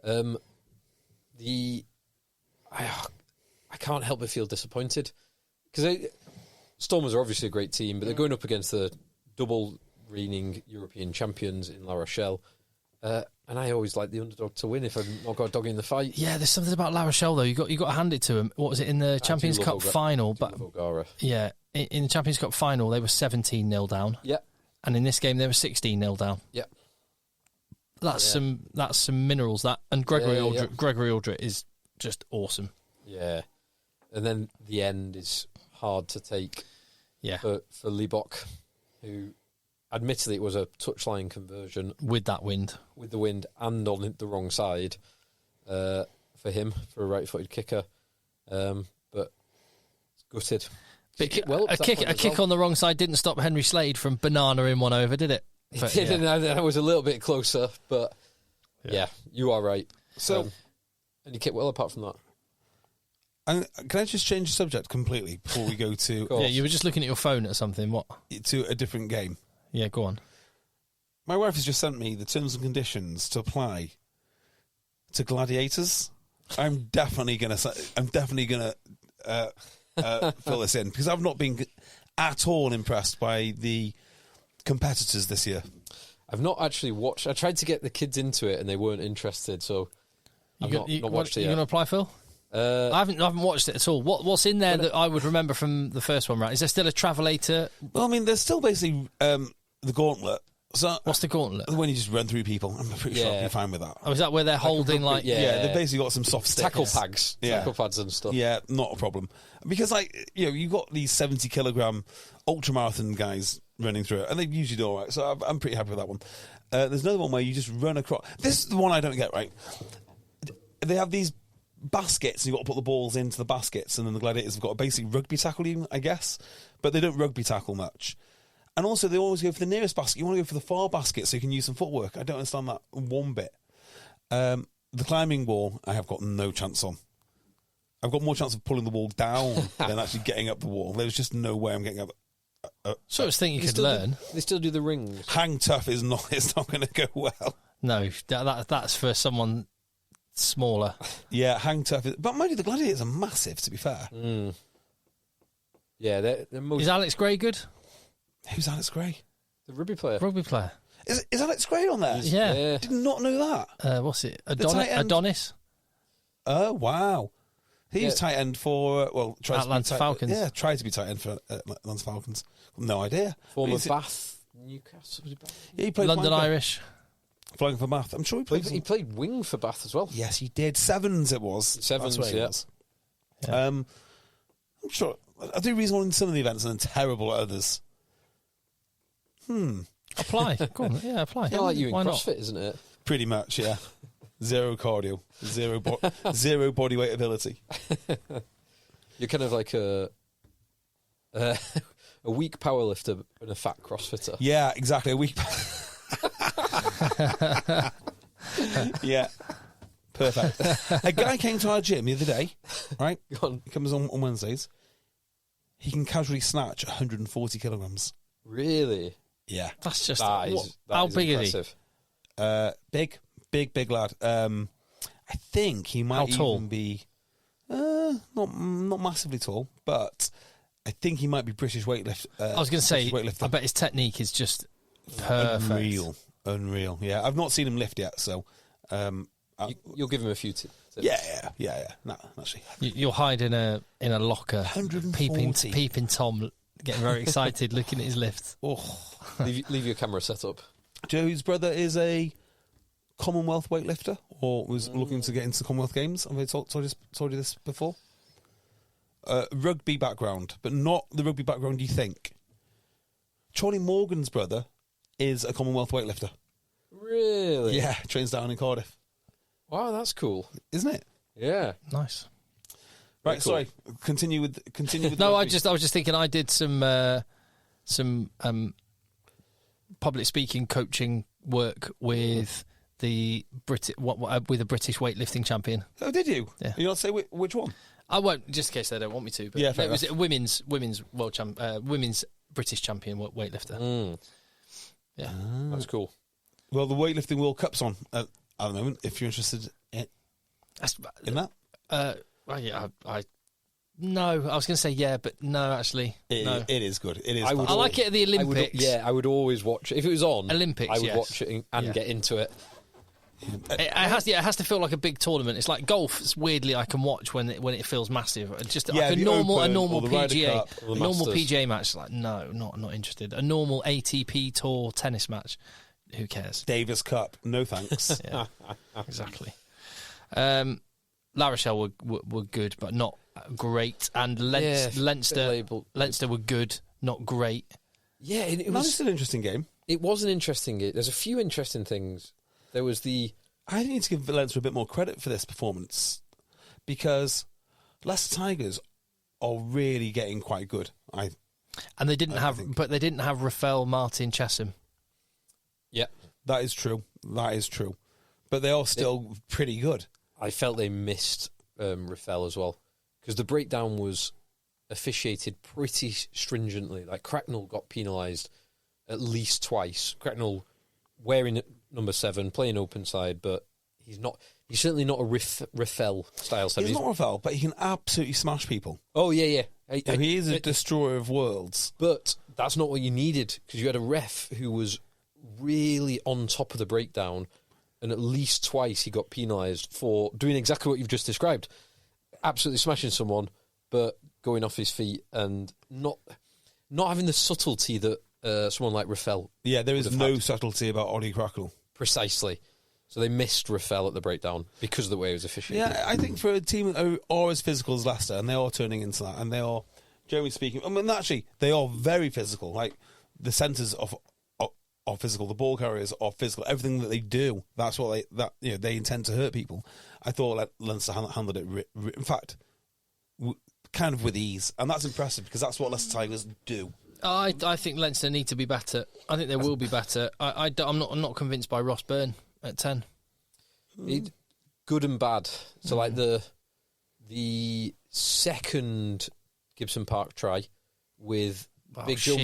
E: I can't help but feel disappointed because Stormers are obviously a great team, but they're going up against the double reigning European champions in La Rochelle. And I always like the underdog to win if I've not got a dog in the fight.
D: Yeah, there's something about La Rochelle though. You got to hand it to them. What was it in the Champions Cup final? Yeah, in the Champions Cup final they were 17-0 down.
E: Yeah,
D: and in this game they were 16-0 down.
E: Yeah,
D: that's some minerals. That and Gregory Aldrit is just awesome.
E: Yeah, and then the end is hard to take.
D: Yeah,
E: for Liebach, who. Admittedly, it was a touchline conversion
D: with the wind
E: and on the wrong side for him for a right-footed kicker, but it's gutted.
D: A kick on the wrong side didn't stop Henry Slade from banana-ing one over, did it?
E: It did, and that was a little bit closer, but yeah you are right. So, and you kicked well apart from that.
C: And can I just change the subject completely before we go to?
D: Yeah, you were just looking at your phone or something. What?
C: To a different game.
D: Yeah, go on.
C: My wife has just sent me the terms and conditions to apply to gladiators. I'm definitely gonna fill this in because I've not been at all impressed by the competitors this year.
E: I've not actually watched. I tried to get the kids into it and they weren't interested, so I've not watched it yet.
D: You going to apply, Phil? I haven't watched it at all. What's in there that I would remember from the first one? Right? Is there still a travelator?
C: Well, I mean, there's still basically the gauntlet. So
D: what's the gauntlet?
C: When you just run through people, I'm pretty sure I'll be fine with that.
D: Oh, is that where they're holding like?
C: Yeah, they've basically got some soft sticks.
E: Tackle pads and stuff.
C: Yeah, not a problem. Because you've got these 70-kilogram ultramarathon guys running through it, and they usually do all right. So I'm pretty happy with that one. There's another one where you just run across. This is the one I don't get right. They have these baskets, and you've got to put the balls into the baskets, and then the gladiators have got to basically rugby tackle you, I guess, but they don't rugby tackle much. And also, they always go for the nearest basket. You want to go for the far basket so you can use some footwork. I don't understand that one bit. The climbing wall, I have got no chance on. I've got more chance of pulling the wall down than actually getting up the wall. There's just no way I'm getting up.
D: So I was thinking you could learn.
E: They still do the rings.
C: Hang tough is not. It's not going to go well.
D: No, that's for someone smaller.
C: Yeah, hang tough. But mind you, the gladiators are massive, to be fair.
E: Mm. Yeah, they're most...
D: Is Alex Gray good?
C: Who's Alex Gray?
E: The rugby player.
C: Is Alex Gray on there?
D: Yeah.
C: Did not know that.
D: What's it? Adonis?
C: Oh, wow. He was tight end for,
D: Atlanta Falcons.
C: Yeah, tried to be tight end for Atlanta Falcons. No idea.
E: Former Bath, Newcastle.
C: Yeah, he played
D: London Irish.
C: Flying for Bath. I'm sure he played.
E: He played wing for Bath as well.
C: Yes, he did. Sevens it was.
E: Sevens,
C: was. Yeah. I'm sure. I do reason on some of the events and then terrible at others.
D: Apply. Go on. Yeah, apply.
E: Yeah, like you in
D: Why
E: CrossFit,
D: not?
E: Isn't it?
C: Pretty much, yeah. Zero cardio, zero body weight ability.
E: You're kind of like a weak powerlifter and a fat CrossFitter.
C: Yeah, exactly. A weak. Yeah, perfect. A guy came to our gym the other day. Right, he comes on Wednesdays. He can casually snatch 140 kilograms.
E: Really?
C: Yeah,
D: that's just
E: how big
D: impressive.
E: Is
C: he? Big lad. I think he might even be not massively tall, but I think he might be British weightlift.
D: I was going to say, I bet his technique is just perfect.
C: Unreal. Yeah, I've not seen him lift yet, so
E: you'll give him a few tips.
C: Yeah. No, actually,
D: you'll hide in a locker,
C: 140.
D: peeping Tom, getting very excited, looking at his lifts.
C: Oh,
E: leave your camera set up.
C: Joe's brother is a Commonwealth weightlifter, or was looking to get into Commonwealth Games. Have I told you this before? Rugby background, but not the rugby background you think. Charlie Morgan's brother is a Commonwealth weightlifter.
E: Really?
C: Yeah, trains down in Cardiff.
E: Wow, that's cool.
C: Isn't it?
E: Yeah.
D: Nice.
C: Right,
E: cool.
C: sorry. Continue with
D: No,
C: rugby.
D: I was just thinking. I did some public speaking coaching work with the with a British weightlifting champion.
C: Oh, did you?
D: Yeah.
C: You not say which one?
D: I won't, just in case they don't want me to. But
C: Yeah, fair
D: it was a women's women's British champion weightlifter. Yeah,
E: That's cool.
C: Well, the weightlifting World Cup's on at the moment. If you're interested in that,
D: No, I was going to say yeah, but no, actually, no.
C: It is good. It is.
E: I would
C: fun.
D: I like it at the Olympics.
E: I would always watch it. If it was on
D: Olympics,
E: I would
D: yes.
E: watch it and get into it.
D: It has to feel like a big tournament. It's like golf. It's weirdly I can watch when it feels massive. Just like a
C: the
D: normal
C: Open or the Ryder
D: PGA,
C: Cup
E: or the
D: normal
E: Masters.
D: PGA match. Like no, not interested. A normal ATP Tour tennis match. Who cares?
C: Davis Cup. No thanks.
D: Yeah, exactly. La Rochelle were good, but not great. And Leinster were good, not great.
E: Yeah, it
C: That was an interesting game.
E: It was an interesting game. There's a few interesting things. There was
C: I need to give Leinster a bit more credit for this performance because Leicester Tigers are really getting quite good.
D: And they didn't have Rafael Martin Chesham.
E: Yeah.
C: That is true. But they are still pretty good.
E: I felt they missed Rafael as well because the breakdown was officiated pretty stringently. Like Cracknell got penalised at least twice. Cracknell wearing number 7, playing open side, but he's certainly not a Rafael style 7.
C: He's not Rafael, but he can absolutely smash people.
E: Oh yeah.
C: He is a destroyer of worlds.
E: But that's not what you needed because you had a ref who was really on top of the breakdown, and at least twice he got penalised for doing exactly what you've just described. Absolutely smashing someone, but going off his feet and not having the subtlety that someone like Rafael.
C: Yeah, there is no subtlety about Ollie Cracknell.
E: Precisely. So they missed Rafael at the breakdown because of the way it was officiated.
C: Yeah, I think for a team who are as physical as Leicester, and they are turning into that, and they are, generally speaking, I mean, actually, they are very physical. Like, the centres are physical, the ball carriers are physical. Everything that they do, that's what they intend to hurt people. I thought Leinster handled it, in fact, kind of with ease, and that's impressive because that's what Leicester Tigers do.
D: I think Leinster need to be better. I think they will be better. I'm not convinced by Ross Byrne at 10.
E: Good and bad. So like the second Gibson Park try with Big Joe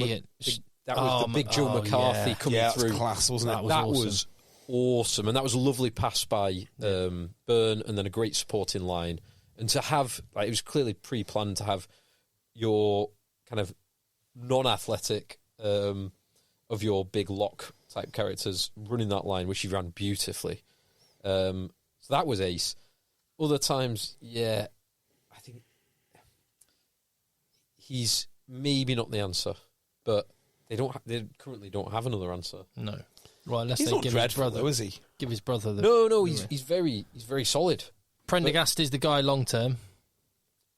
E: McCarthy coming through.
C: That was class, wasn't it?
E: That was awesome, and that was a lovely pass by Byrne, and then a great supporting line. And to have, it was clearly pre-planned to have your kind of non-athletic of your big lock type characters running that line, which he ran beautifully. So that was ace. Other times, I think he's maybe not the answer, but they currently don't have another answer.
D: No, well, unless
C: he's
D: they
C: not
D: give
C: dreadful,
D: his brother.
C: though, is he?
D: Give his brother the
E: No, he's very solid.
D: Prendergast is the guy long term.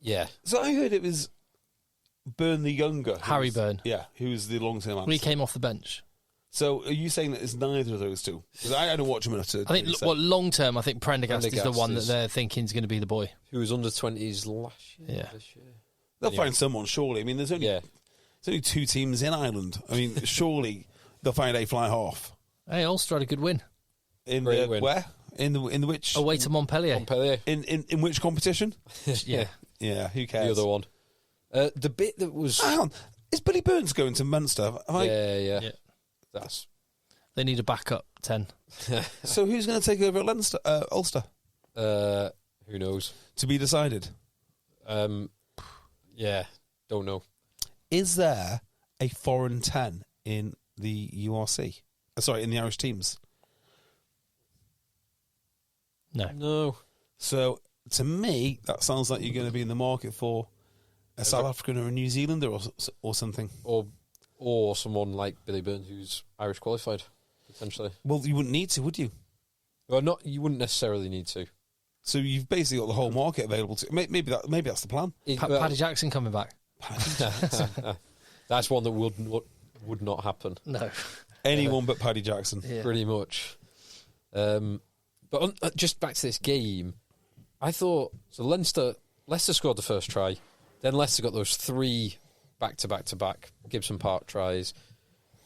E: Yeah.
C: So I heard it was Byrne the younger,
D: Harry Byrne.
C: Yeah, who's the long term answer.
D: He came off the bench.
C: So are you saying that it's neither of those two? Because I don't watch him enough to.
D: I think long term, I think Prendergast is the
E: Prendergast
D: one that they're thinking is going to be the boy.
E: Who was under 20s last year.
D: Yeah.
E: This year.
C: They'll find someone, surely. I mean, there's only 2 teams in Ireland. I mean, surely they'll find a fly half.
D: Hey, Ulster had a good win.
E: Great win.
C: Where? In the which?
D: Away to Montpellier.
C: In which competition?
D: Yeah.
C: Yeah, who cares?
E: The other one. The bit that was...
C: Hang on. Is Billy Burns going to Munster?
E: Yeah.
D: They need a backup 10.
C: So who's going to take over at Ulster?
E: Who knows?
C: To be decided.
E: Don't know.
C: Is there a foreign 10 in the URC? Sorry, in the Irish teams?
D: No.
C: So, to me, that sounds like you're going to be in the market for a South African or a New Zealander or something.
E: Or someone like Billy Byrne who's Irish qualified, potentially.
C: Well, you wouldn't need to, would you?
E: Well, you wouldn't necessarily need to.
C: So you've basically got the whole market available to. Maybe that's the plan.
D: Paddy Jackson coming back.
E: That's one that would not happen.
D: No.
C: Anyone but Paddy Jackson.
D: Yeah.
E: Pretty much. But just back to this game, I thought, so Leicester scored the first try, then Leicester got those 3 back-to-back Gibson Park tries.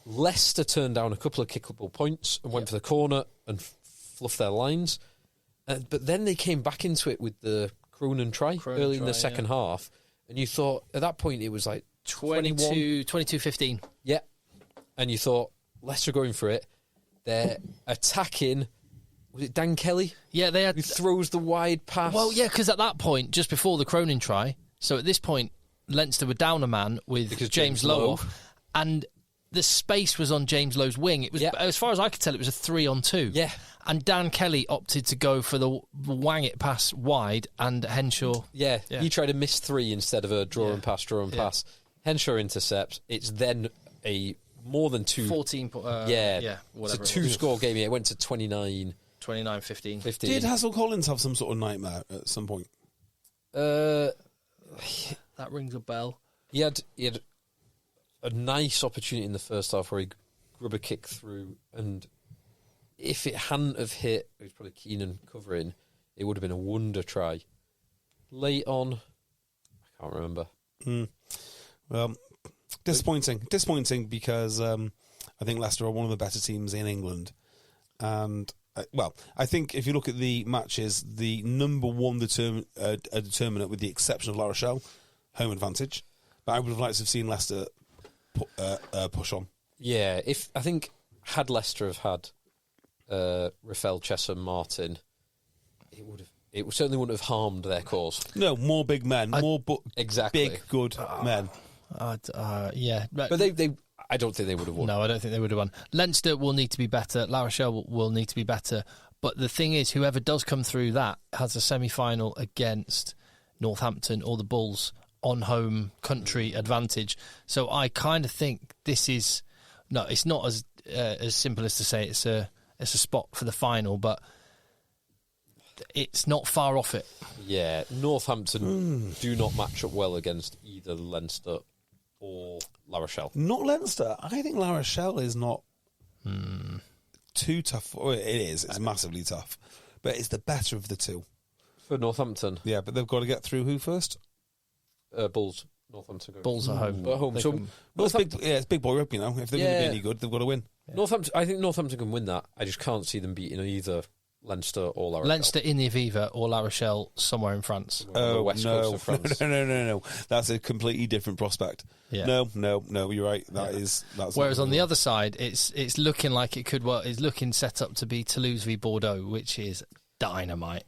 E: Leicester turned down a couple of kickable points and went for the corner and fluffed their lines. But then they came back into it with the Cronin try early in the second half. And you thought, at that point, it was like
D: 22-15.
E: Yeah. And you thought, Leicester going for it. They're attacking. Was it Dan Kelly?
D: Yeah, they had...
E: Who throws the wide pass.
D: Well, yeah, because at that point, just before the Cronin try, so at this point, Leinster were down a man with James Lowe, and the space was on James Lowe's wing. It was, as far as I could tell, it was a 3-on-2.
E: Yeah.
D: And Dan Kelly opted to go for the wang it pass wide, and Henshaw...
E: Yeah, he tried to miss 3 instead of a draw and pass. Henshaw intercepts. It's then a more than 2...
D: 14...
E: whatever. It's a 2-score game. It went to 29...
D: 29-15.
C: Did Hassel Collins have some sort of nightmare at some point?
D: That rings a bell.
E: He had a nice opportunity in the first half where he grub a kick through, and if it hadn't have hit, it was probably Keenan covering, it would have been a wonder try. Late on, I can't remember.
C: Well, disappointing because I think Leicester are one of the better teams in England, and I think if you look at the matches, the number one determinant, with the exception of La Rochelle, home advantage. But I would have liked to have seen Leicester push on.
E: Yeah, I think had Leicester have had Rafael Chesham Martin, it certainly wouldn't have harmed their cause.
C: No, more big men, big good men.
D: Yeah,
E: but they I don't think they would have won.
D: No, I don't think they would have won. Leinster will need to be better. La Rochelle will need to be better. But the thing is, whoever does come through that has a semi-final against Northampton or the Bulls on home country advantage. So I kind of think this is... No, it's not as simple as to say it's a spot for the final, but it's not far off it.
E: Yeah, Northampton do not match up well against either Leinster or La Rochelle.
C: Not Leinster. I think La Rochelle is not too tough. Well, it is. It's massively tough. But it's the better of the two.
E: For Northampton.
C: Yeah, but they've got to get through who first?
E: Bulls. Northampton.
D: Bulls are home.
E: At home. So
C: it's big boy rugby now. If they're going to be any good, they've got to win.
E: Yeah. Northampton. I think Northampton can win that. I just can't see them beating either Leinster or La Rochelle.
D: Leinster in the Aviva or La Rochelle somewhere in France.
E: The west coast of France.
C: No. That's a completely different prospect.
D: Yeah.
C: No, you're right. That's
D: whereas on the other side, it's looking like it could. Well, it's looking set up to be Toulouse v Bordeaux, which is dynamite.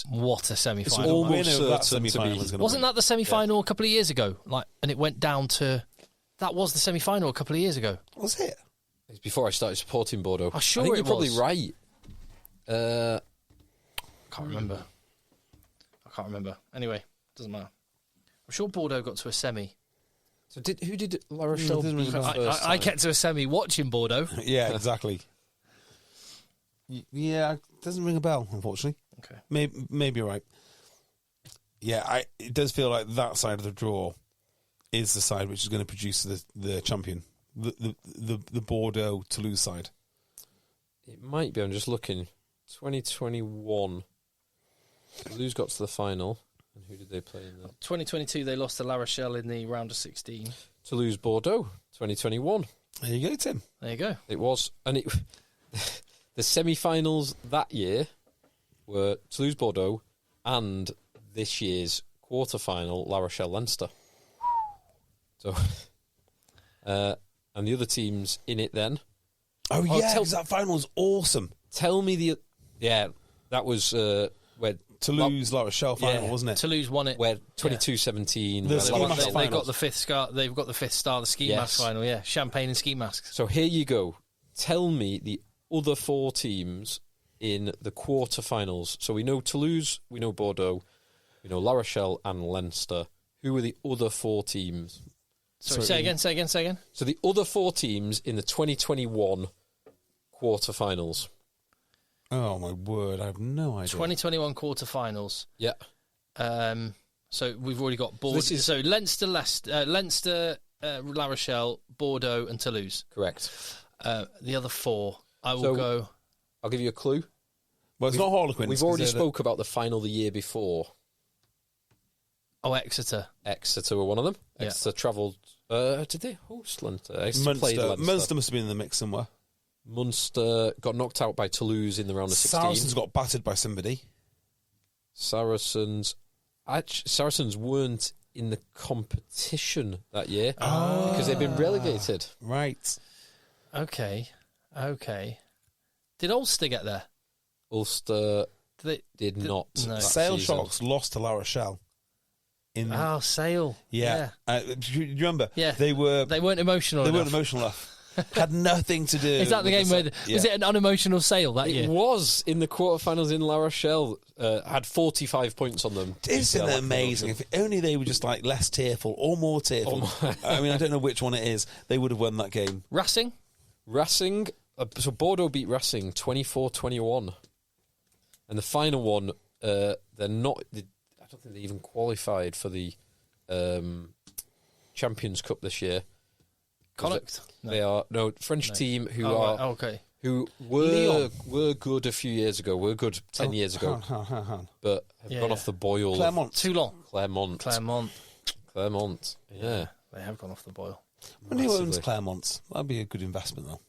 D: What a semi-final!
E: It's almost certain to be.
D: Wasn't that the semi-final a couple of years ago? And it went down to. That was the semi-final a couple of years ago.
C: Was it?
E: It's before I started supporting Bordeaux.
D: I'm sure
E: I think
D: it
E: you're probably
D: was.
E: right.
D: Can't remember. Anyway, doesn't matter. I'm sure Bordeaux got to a semi.
E: So who did La Rochelle beat first
D: I
E: time?
D: get to a semi watching Bordeaux.
C: Yeah, exactly. Yeah, it doesn't ring a bell, unfortunately.
D: Okay.
C: Maybe you're right. Yeah, it does feel like that side of the draw is the side which is going to produce the champion. The Bordeaux Toulouse side.
E: It might be. I'm just looking. 2021. Toulouse got to the final. And who did they play in that?
D: 2022, they lost to La Rochelle in the round of 16.
E: Toulouse Bordeaux. 2021.
C: There you go, Tim.
D: There you go.
E: It was, and the semi-finals that year were Toulouse Bordeaux and this year's quarter-final La Rochelle Leinster. So, and the other teams in it then.
C: Oh yeah, because that final was awesome.
E: Tell me that was where
C: Toulouse La Rochelle final, wasn't it?
D: Toulouse won it.
E: Where 22-17.
D: They got the fifth star. They've got the fifth star. The ski mask final. Yeah, champagne and ski masks.
E: So here you go. Tell me the other 4 teams in the quarterfinals. So we know Toulouse, we know Bordeaux, we know La Rochelle and Leinster. Who are the other 4 teams?
D: Sorry, say again.
E: So the other 4 teams in the 2021 quarterfinals.
C: Oh my word, I have no idea.
D: 2021 quarterfinals.
E: Yeah.
D: So we've already got Bordeaux. So Leinster, La Rochelle, Bordeaux, and Toulouse.
E: Correct.
D: The other 4, I will go.
E: I'll give you a clue.
C: Well, it's not Harlequins.
E: We've already spoke about the final the year before.
D: Oh, Exeter.
E: Exeter were one of them.
D: Yeah.
E: Exeter travelled. Did they host Leinster? Exeter played Leinster.
C: Munster must have been in the mix somewhere.
E: Munster got knocked out by Toulouse in the round of 16.
C: Saracens got battered by somebody.
E: Saracens weren't in the competition that year because they'd been relegated.
C: Right.
D: Okay. Did Ulster get there?
E: Ulster did not.
D: No.
C: Sale Sharks lost to La Rochelle.
D: Sale.
C: Yeah. Do you remember?
D: Yeah.
C: They weren't
D: emotional enough.
C: They weren't emotional enough. Had nothing to do.
D: Is that the game where was it an unemotional Sale that year?
E: It was in the quarterfinals in La Rochelle. Had 45 points on them.
C: Isn't it amazing? If only they were just like less tearful or more tearful. I mean, I don't know which one it is. They would have won that game.
E: Racing. So Bordeaux beat Racing 24-21, and the final one, they're not. I don't think they even qualified for the Champions Cup this year.
D: Connacht?
E: No. They are French team who who were good a few years ago. Were good 10 years ago, but have gone off the boil.
C: Clermont.
E: Yeah,
D: they have gone off the boil.
C: When who owns Clermont? That'd be a good investment, though.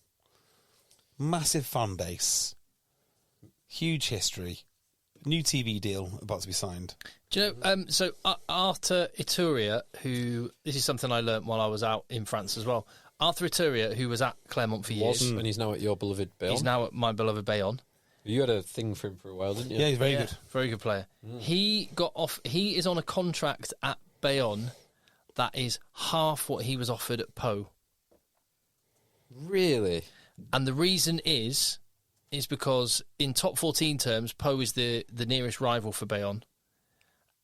C: Massive fan base, huge history, new TV deal about to be signed.
D: Do you know? So Arthur Ituria, this is something I learnt while I was out in France as well. Arthur Ituria, who was at Clermont for years,
E: and he's now at your beloved Bayonne.
D: He's now at my beloved Bayonne.
E: You had a thing for him for a while, didn't you?
C: Yeah, he's very good.
D: Very good player. He got off. He is on a contract at Bayonne that is half what he was offered at Pau.
E: Really?
D: And the reason is because in top 14 terms, Pau is the nearest rival for Bayonne,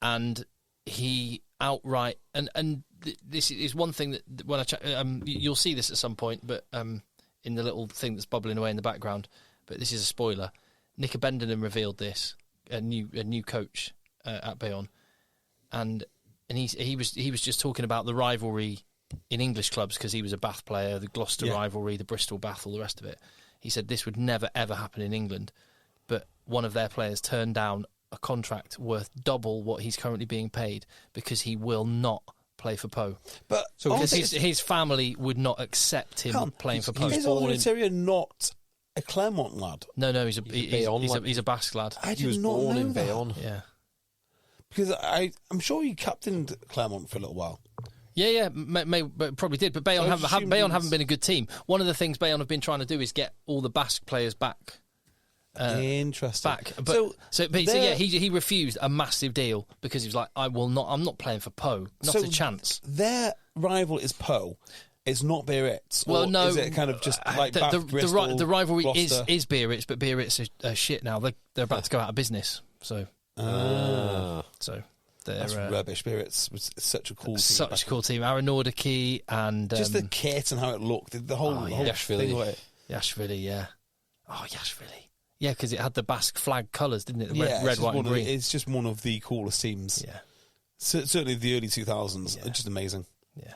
D: and he outright and this is one thing that when I chat, you'll see this at some point, but in the little thing that's bubbling away in the background. But this is a spoiler. Nick Bendenham revealed this, a new coach at Bayonne, and he was just talking about the rivalry in English clubs because he was a Bath player, the Gloucester rivalry, the Bristol Bath, all the rest of it. He said this would never ever happen in England, but one of their players turned down a contract worth double what he's currently being paid because he will not play for Pau. But because his family would not accept him playing for Pau.
C: Is Arthur not a Clermont lad?
D: No, he's a Basque lad.
C: He was born in Bayonne.
D: Yeah.
C: Because I'm sure he captained Clermont for a little while.
D: Yeah, probably did. But Bayonne haven't been a good team. One of the things Bayonne have been trying to do is get all the Basque players back.
C: Interesting.
D: He refused a massive deal because he was like, I'm not playing for Pau. Not a chance.
C: Their rival is Pau. It's not Biarritz.
D: Well, no.
C: Is it kind of just like Bristol,
D: the rivalry
C: Gloucester?
D: is Biarritz, but Biarritz are shit now. They're about to go out of business. So
C: that's rubbish. Biarritz was such a cool team.
D: Such a cool team. Aaron Nordicke and
C: just the kit and how it looked. The whole
E: Yashvili.
D: Yashvili, yeah. Oh, Yashvili. Yeah, because it had the Basque flag colours, didn't it? Red, white, and green.
C: It's just one of the coolest teams.
D: Yeah,
C: certainly the early 2000s. It's just amazing.
D: Yeah.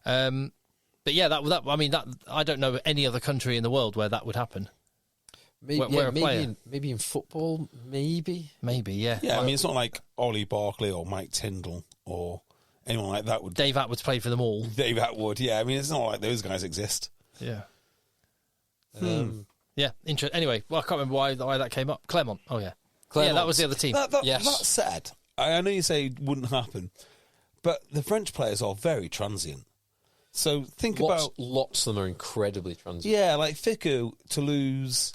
D: But yeah, that I don't know any other country in the world where that would happen.
E: Maybe in football, maybe,
D: yeah.
C: Yeah, I mean, it's not like Ollie Barkley or Mike Tyndall or anyone like that would.
D: Dave Atwood's played for them all.
C: Dave Atwood, yeah. I mean, it's not like those guys exist.
D: Yeah. Yeah, interesting. Anyway, I can't remember why that came up. Clermont. Oh, yeah. Clermont. Yeah, that was the other team.
C: That said, I know you say it wouldn't happen, but the French players are very transient. So
E: lots of them are incredibly transient.
C: Yeah, like Ficou, Toulouse,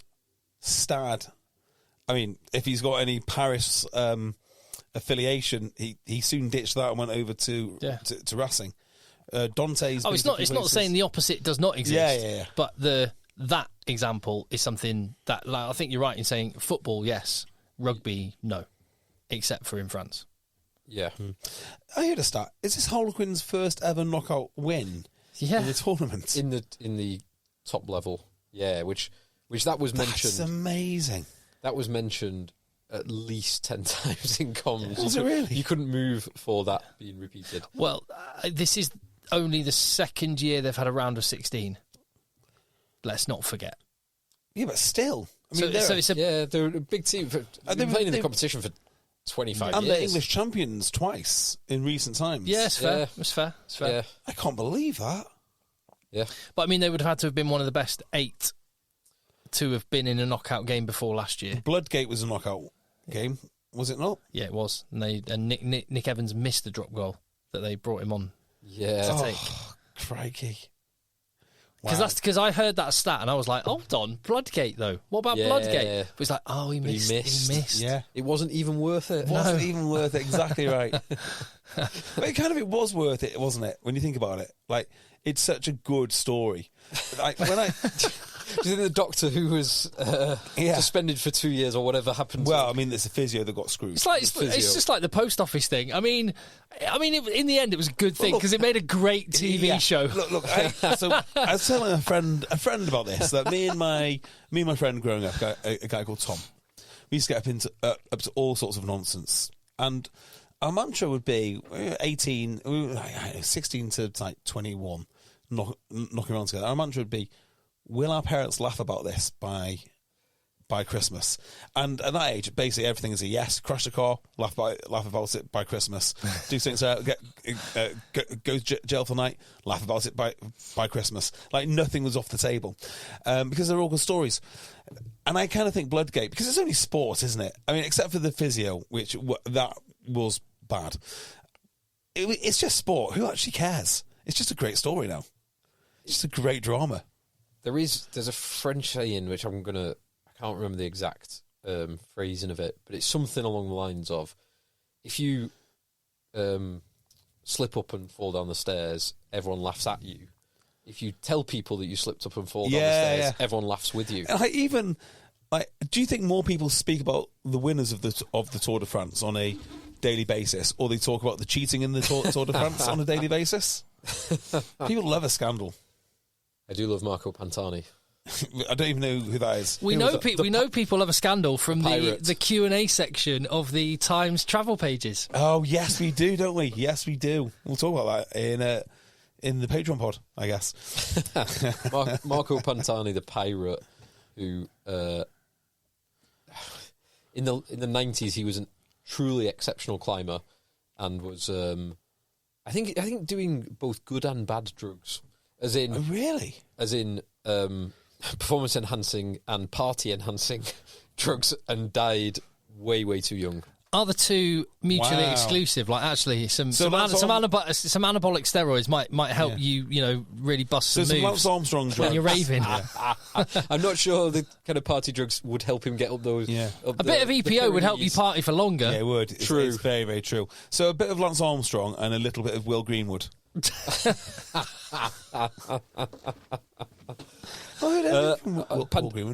C: Stade. I mean, if he's got any Paris affiliation, he soon ditched that and went over to Racing. Dante's.
D: Oh, it's not saying the opposite does not exist.
C: Yeah.
D: But that example is something that, like, I think you're right in saying football, yes, rugby, no, except for in France.
E: Yeah.
C: I heard a stat. Is this Harlequins' first ever knockout win in the tournament?
E: In the top level, yeah, which that was mentioned.
C: That's amazing.
E: That was mentioned at least 10 times in comms.
C: Was it really?
E: You couldn't move for that being repeated.
D: Well, this is only the second year they've had a round of 16. Let's not forget.
C: Yeah, but still. I mean,
E: they're a big team. They've been playing in the competition for 25 years.
C: And they're English champions twice in recent times.
D: Yeah, it's fair. It's fair.
E: Yeah.
C: I can't believe that.
E: Yeah.
C: But
D: I mean, they would have had to have been one of the best 8 to have been in a knockout game before last year.
C: Bloodgate was a knockout game, was it not?
D: Yeah, it was. And Nick Evans missed the drop goal that they brought him on.
E: Yeah.
D: To take.
C: Crikey.
D: Because I heard that stat and I was like, hold on, Bloodgate though. What about Bloodgate?
E: Yeah.
D: But it's like, he missed.
C: Yeah.
E: It wasn't even worth it.
C: It wasn't even worth it, exactly right. But it was worth it, wasn't it, when you think about it? Like, it's such a good story. Like, when I...
E: Do you think the doctor who was suspended for 2 years or whatever happened?
C: Well, I mean, it's a phio that got screwed.
D: It's just like the post office thing. I mean, in the end, it was a good thing because it made a great TV show.
C: Look. I was telling a friend about this, that me and my friend growing up, a guy called Tom, we used to get up to all sorts of nonsense, and our mantra would be 16 to like 21, knocking around together. Our mantra would be, will our parents laugh about this by Christmas? And at that age, basically everything is a yes. Crash the car, laugh about it by Christmas. Do things go to jail for night, laugh about it by Christmas. Like, nothing was off the table because they're all good stories. And I kind of think Bloodgate, because it's only sport, isn't it? I mean, except for the physio, which that was bad. It's just sport. Who actually cares? It's just a great story now. It's just a great drama.
E: There's a French saying which I can't remember the exact phrasing of it, but it's something along the lines of, if you slip up and fall down the stairs, everyone laughs at you. If you tell people that you slipped up and fall down the stairs, everyone laughs with you.
C: And do you think more people speak about the winners of the Tour de France on a daily basis, or they talk about the cheating in the Tour de France on a daily basis? People love a scandal.
E: I do love Marco Pantani.
C: I don't even know who that is.
D: We know people love a scandal from the Q&A section of the Times travel pages.
C: Oh, yes, we do, don't we? Yes, we do. We'll talk about that in the Patreon pod, I guess.
E: Marco Pantani, the pirate, who in the 90s he was a truly exceptional climber and was I think doing both good and bad drugs. As in,
C: really?
E: As in performance enhancing and party enhancing drugs, and died way, way too young.
D: Are the two mutually exclusive? Like, actually, some anabolic steroids might help you really bust some moves.
C: Lance Armstrong drugs
D: when you're raving.
E: I'm not sure the kind of party drugs would help him get up those. Yeah.
D: A bit of EPO would help you party for longer.
C: Yeah, it would. True. It's very, very true. So a bit of Lance Armstrong and a little bit of Will Greenwood.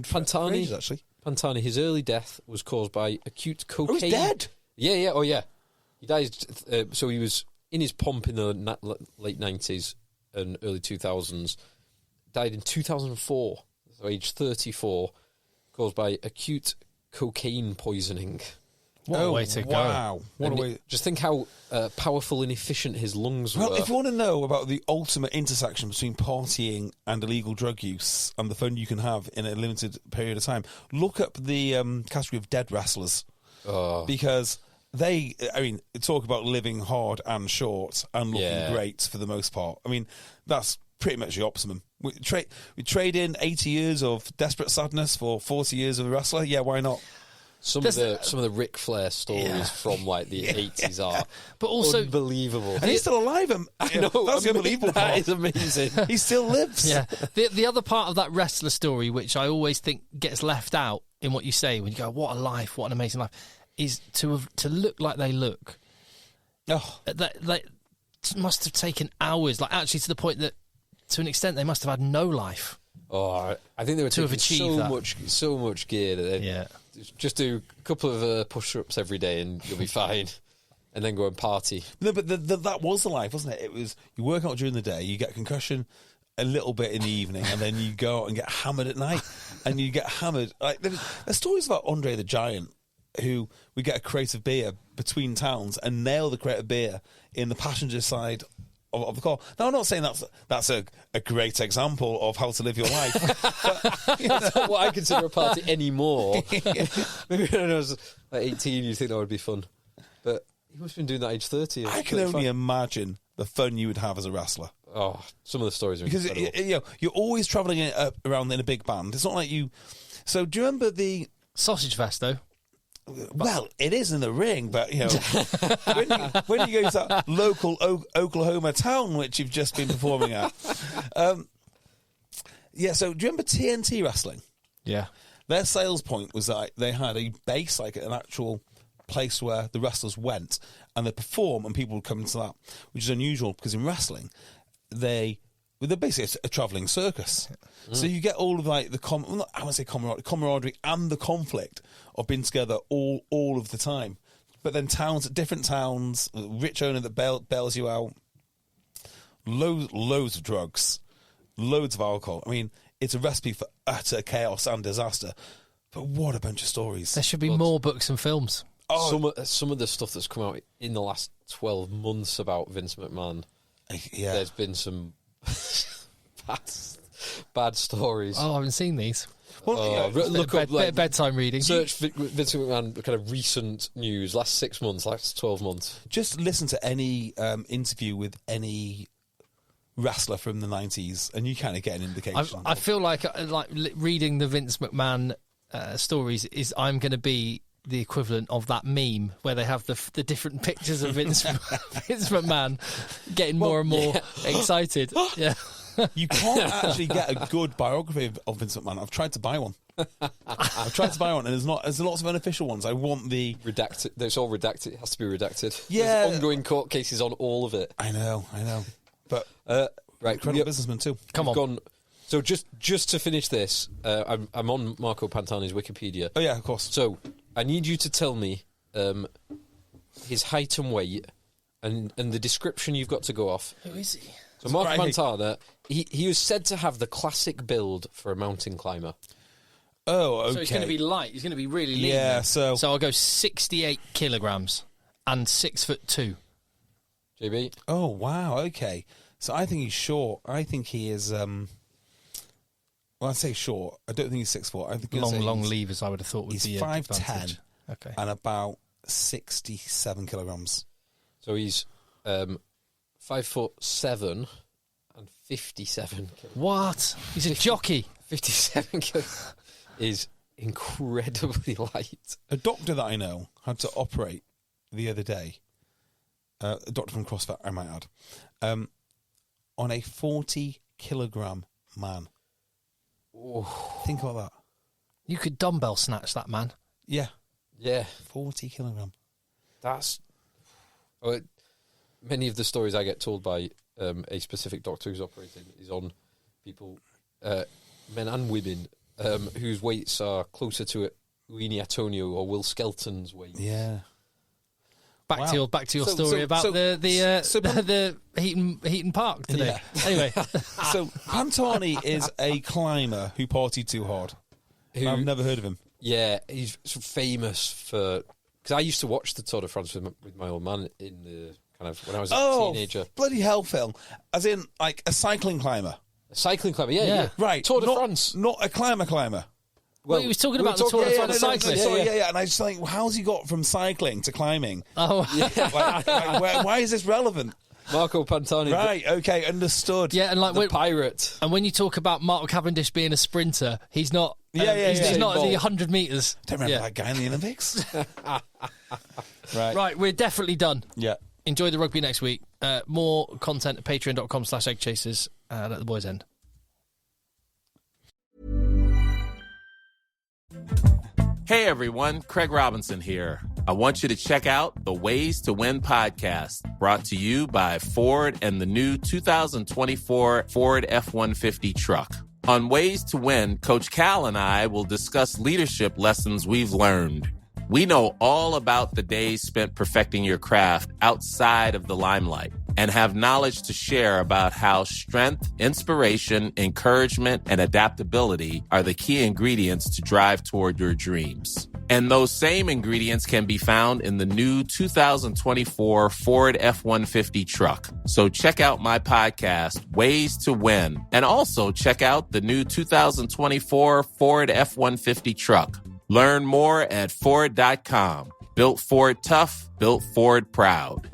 E: Pantani,
C: actually.
E: Pantani, his early death was caused by acute cocaine.
C: Oh, he's dead?
E: Yeah. Oh, yeah. He died. So he was in his pomp in the late 90s and early 2000s. Died in 2004, so age 34, caused by acute cocaine poisoning.
D: What a way to go.
C: Wow. What a way.
E: Just think how powerful and efficient his lungs were.
C: Well, if you want to know about the ultimate intersection between partying and illegal drug use and the fun you can have in a limited period of time, look up the category of dead wrestlers. Because they, talk about living hard and short and looking great for the most part. I mean, that's pretty much the optimum. We trade in 80 years of desperate sadness for 40 years of a wrestler. Yeah, why not?
E: Some of the Ric Flair stories from like the 80s are
D: but also
E: unbelievable.
C: And he's still alive.
E: I know, that's unbelievable. That is amazing.
C: He still lives.
D: Yeah. The other part of that wrestler story, which I always think gets left out in what you say when you go, "What a life! What an amazing life!" is to look like they look.
C: Oh,
D: that must have taken hours. Like, actually, to the point that, to an extent, they must have had no life.
E: Oh, I think they were taking so much gear that they just do a couple of push-ups every day and you'll be fine, and then go and party.
C: No, but that was the life, wasn't it? It was, you work out during the day, you get concussion a little bit in the evening, and then you go out and get hammered at night, and you get hammered. Like, there's stories about Andre the Giant, who would get a crate of beer between towns and nail the crate of beer in the passenger side of the call. Now, I'm not saying that's a great example of how to live your life. But,
E: That's not what I consider a party anymore. Maybe when I was like 18, you'd think that would be fun. But you must have been doing that age 30.
C: I can only imagine the fun you would have as a wrestler.
E: Oh, some of the stories are incredible.
C: Because you're always travelling around in a big band. It's not like you... So do you remember the...
D: Sausage fest, though?
C: Well, it is in the ring, but, when you go to that local Oklahoma town, which you've just been performing at... so do you remember TNT Wrestling?
D: Yeah.
C: Their sales point was that they had a base, like an actual place where the wrestlers went, and they perform, and people would come into that, which is unusual, because in wrestling... They're basically a travelling circus. So you get all of like I want to say camaraderie and the conflict of being together all of the time. But then different towns, rich owner that bails you out, loads of drugs, loads of alcohol. I mean, it's a recipe for utter chaos and disaster. But what a bunch of stories.
D: There should be more books and films.
C: Oh,
E: Some of the stuff that's come out in the last 12 months about Vince McMahon.
C: yeah.
E: There's been some bad stories.
D: Oh, I haven't seen these.
C: Well,
E: Look up
D: bedtime reading.
E: Search Vince McMahon kind of recent news, last 6 months, last 12 months.
C: Just listen to any interview with any wrestler from the 90s, and you kind of get an indication.
D: I feel like reading the Vince McMahon stories is I'm going to be the equivalent of that meme where they have the different pictures of Vince McMahon getting more and more excited. Yeah.
C: You can't actually get a good biography of Vince McMahon. I've tried to buy one. And there's lots of unofficial ones. I want the
E: redacted. It's all redacted. It has to be redacted.
C: Yeah,
E: there's ongoing court cases on all of it.
C: I know. But
E: right,
C: incredible businessman too.
D: Come on.
E: So just to finish this, I'm on Marco Pantani's Wikipedia.
C: Oh yeah, of course.
E: So I need you to tell me his height and weight, and the description you've got to go off.
D: Who is he?
E: So Marco Pantana, he was said to have the classic build for a mountain climber.
C: Oh, okay.
D: So he's going to be light. He's going to be really lean.
C: Yeah.
D: Then.
C: So
D: I'll go 68 kilograms and 6'2".
E: JB.
C: Oh wow. Okay. So I think he's short. I think he is. Well, I'd say short. I don't think he's 6'4". I think
D: long levers. I would have thought would be
C: 5'10".
D: Okay.
C: And about 67 kilograms.
E: So he's 5'7" and 57 kilograms.
D: What? He's a jockey.
E: 57 kilograms is incredibly light.
C: A doctor that I know had to operate the other day. A doctor from CrossFit, I might add, on a 40-kilogram man. Oh. Think about that.
D: You could dumbbell snatch that man.
C: Yeah.
E: 40
C: kilogram.
E: That's... many of the stories I get told by a specific doctor who's operating is on people, men and women, whose weights are closer to Uini Atonio or Will Skelton's weight.
C: Yeah.
D: Back to your story about the Heaton Park today. Yeah. Anyway,
C: so Pantani is a climber who partied too hard. I've never heard of him.
E: Yeah, he's famous for... Because I used to watch the Tour de France with my old man in the kind of when I was a teenager.
C: Bloody hell, Phil! As in, like a cycling climber.
E: A cycling climber, yeah.
C: Right,
E: Tour de France,
C: not a climber.
D: Well, he was talking about the Tour de France cyclist.
C: Yeah. And I just think, how's he got from cycling to climbing?
D: Oh,
C: yeah. Why is this relevant?
E: Marco Pantani.
C: Right, okay, understood.
D: Yeah, and like
E: the pirate.
D: And when you talk about Mark Cavendish being a sprinter, he's not. He's not the 100 metres.
C: Don't remember that guy in the Olympics.
D: Right, we're definitely done.
C: Yeah.
D: Enjoy the rugby next week. More content at patreon.com/EggChasers. Let the boys end.
B: Hey everyone, Craig Robinson here. I want you to check out the Ways to Win podcast, brought to you by Ford and the new 2024 Ford F-150 truck. On Ways to Win, Coach Cal and I will discuss leadership lessons we've learned. We know all about the days spent perfecting your craft outside of the limelight and have knowledge to share about how strength, inspiration, encouragement, and adaptability are the key ingredients to drive toward your dreams. And those same ingredients can be found in the new 2024 Ford F-150 truck. So check out my podcast, Ways to Win, and also check out the new 2024 Ford F-150 truck. Learn more at Ford.com. Built Ford tough, built Ford proud.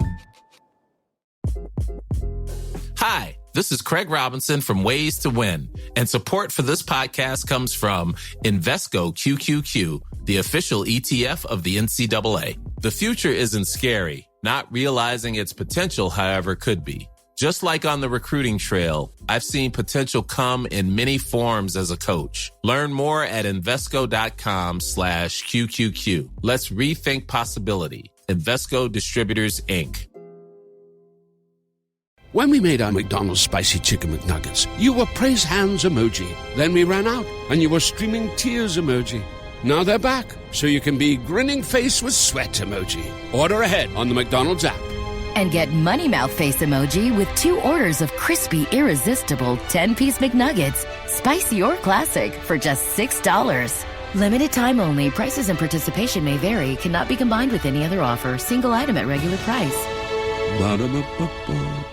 B: Hi, this is Craig Robinson from Ways to Win, and support for this podcast comes from Invesco QQQ, the official ETF of the NCAA. The future isn't scary. Not realizing its potential, however, could be. Just like on the recruiting trail, I've seen potential come in many forms as a coach. Learn more at Invesco.com/QQQ. Let's rethink possibility. Invesco Distributors, Inc.
G: When we made our McDonald's Spicy Chicken McNuggets, you were praise hands emoji. Then we ran out, and you were streaming tears emoji. Now they're back, so you can be grinning face with sweat emoji. Order ahead on the McDonald's app.
H: And get Money Mouth Face emoji with 2 orders of crispy, irresistible 10-piece McNuggets, spicy or classic, for just $6. Limited time only. Prices and participation may vary. Cannot be combined with any other offer. Single item at regular price.
G: Ba-da-ba-ba-ba.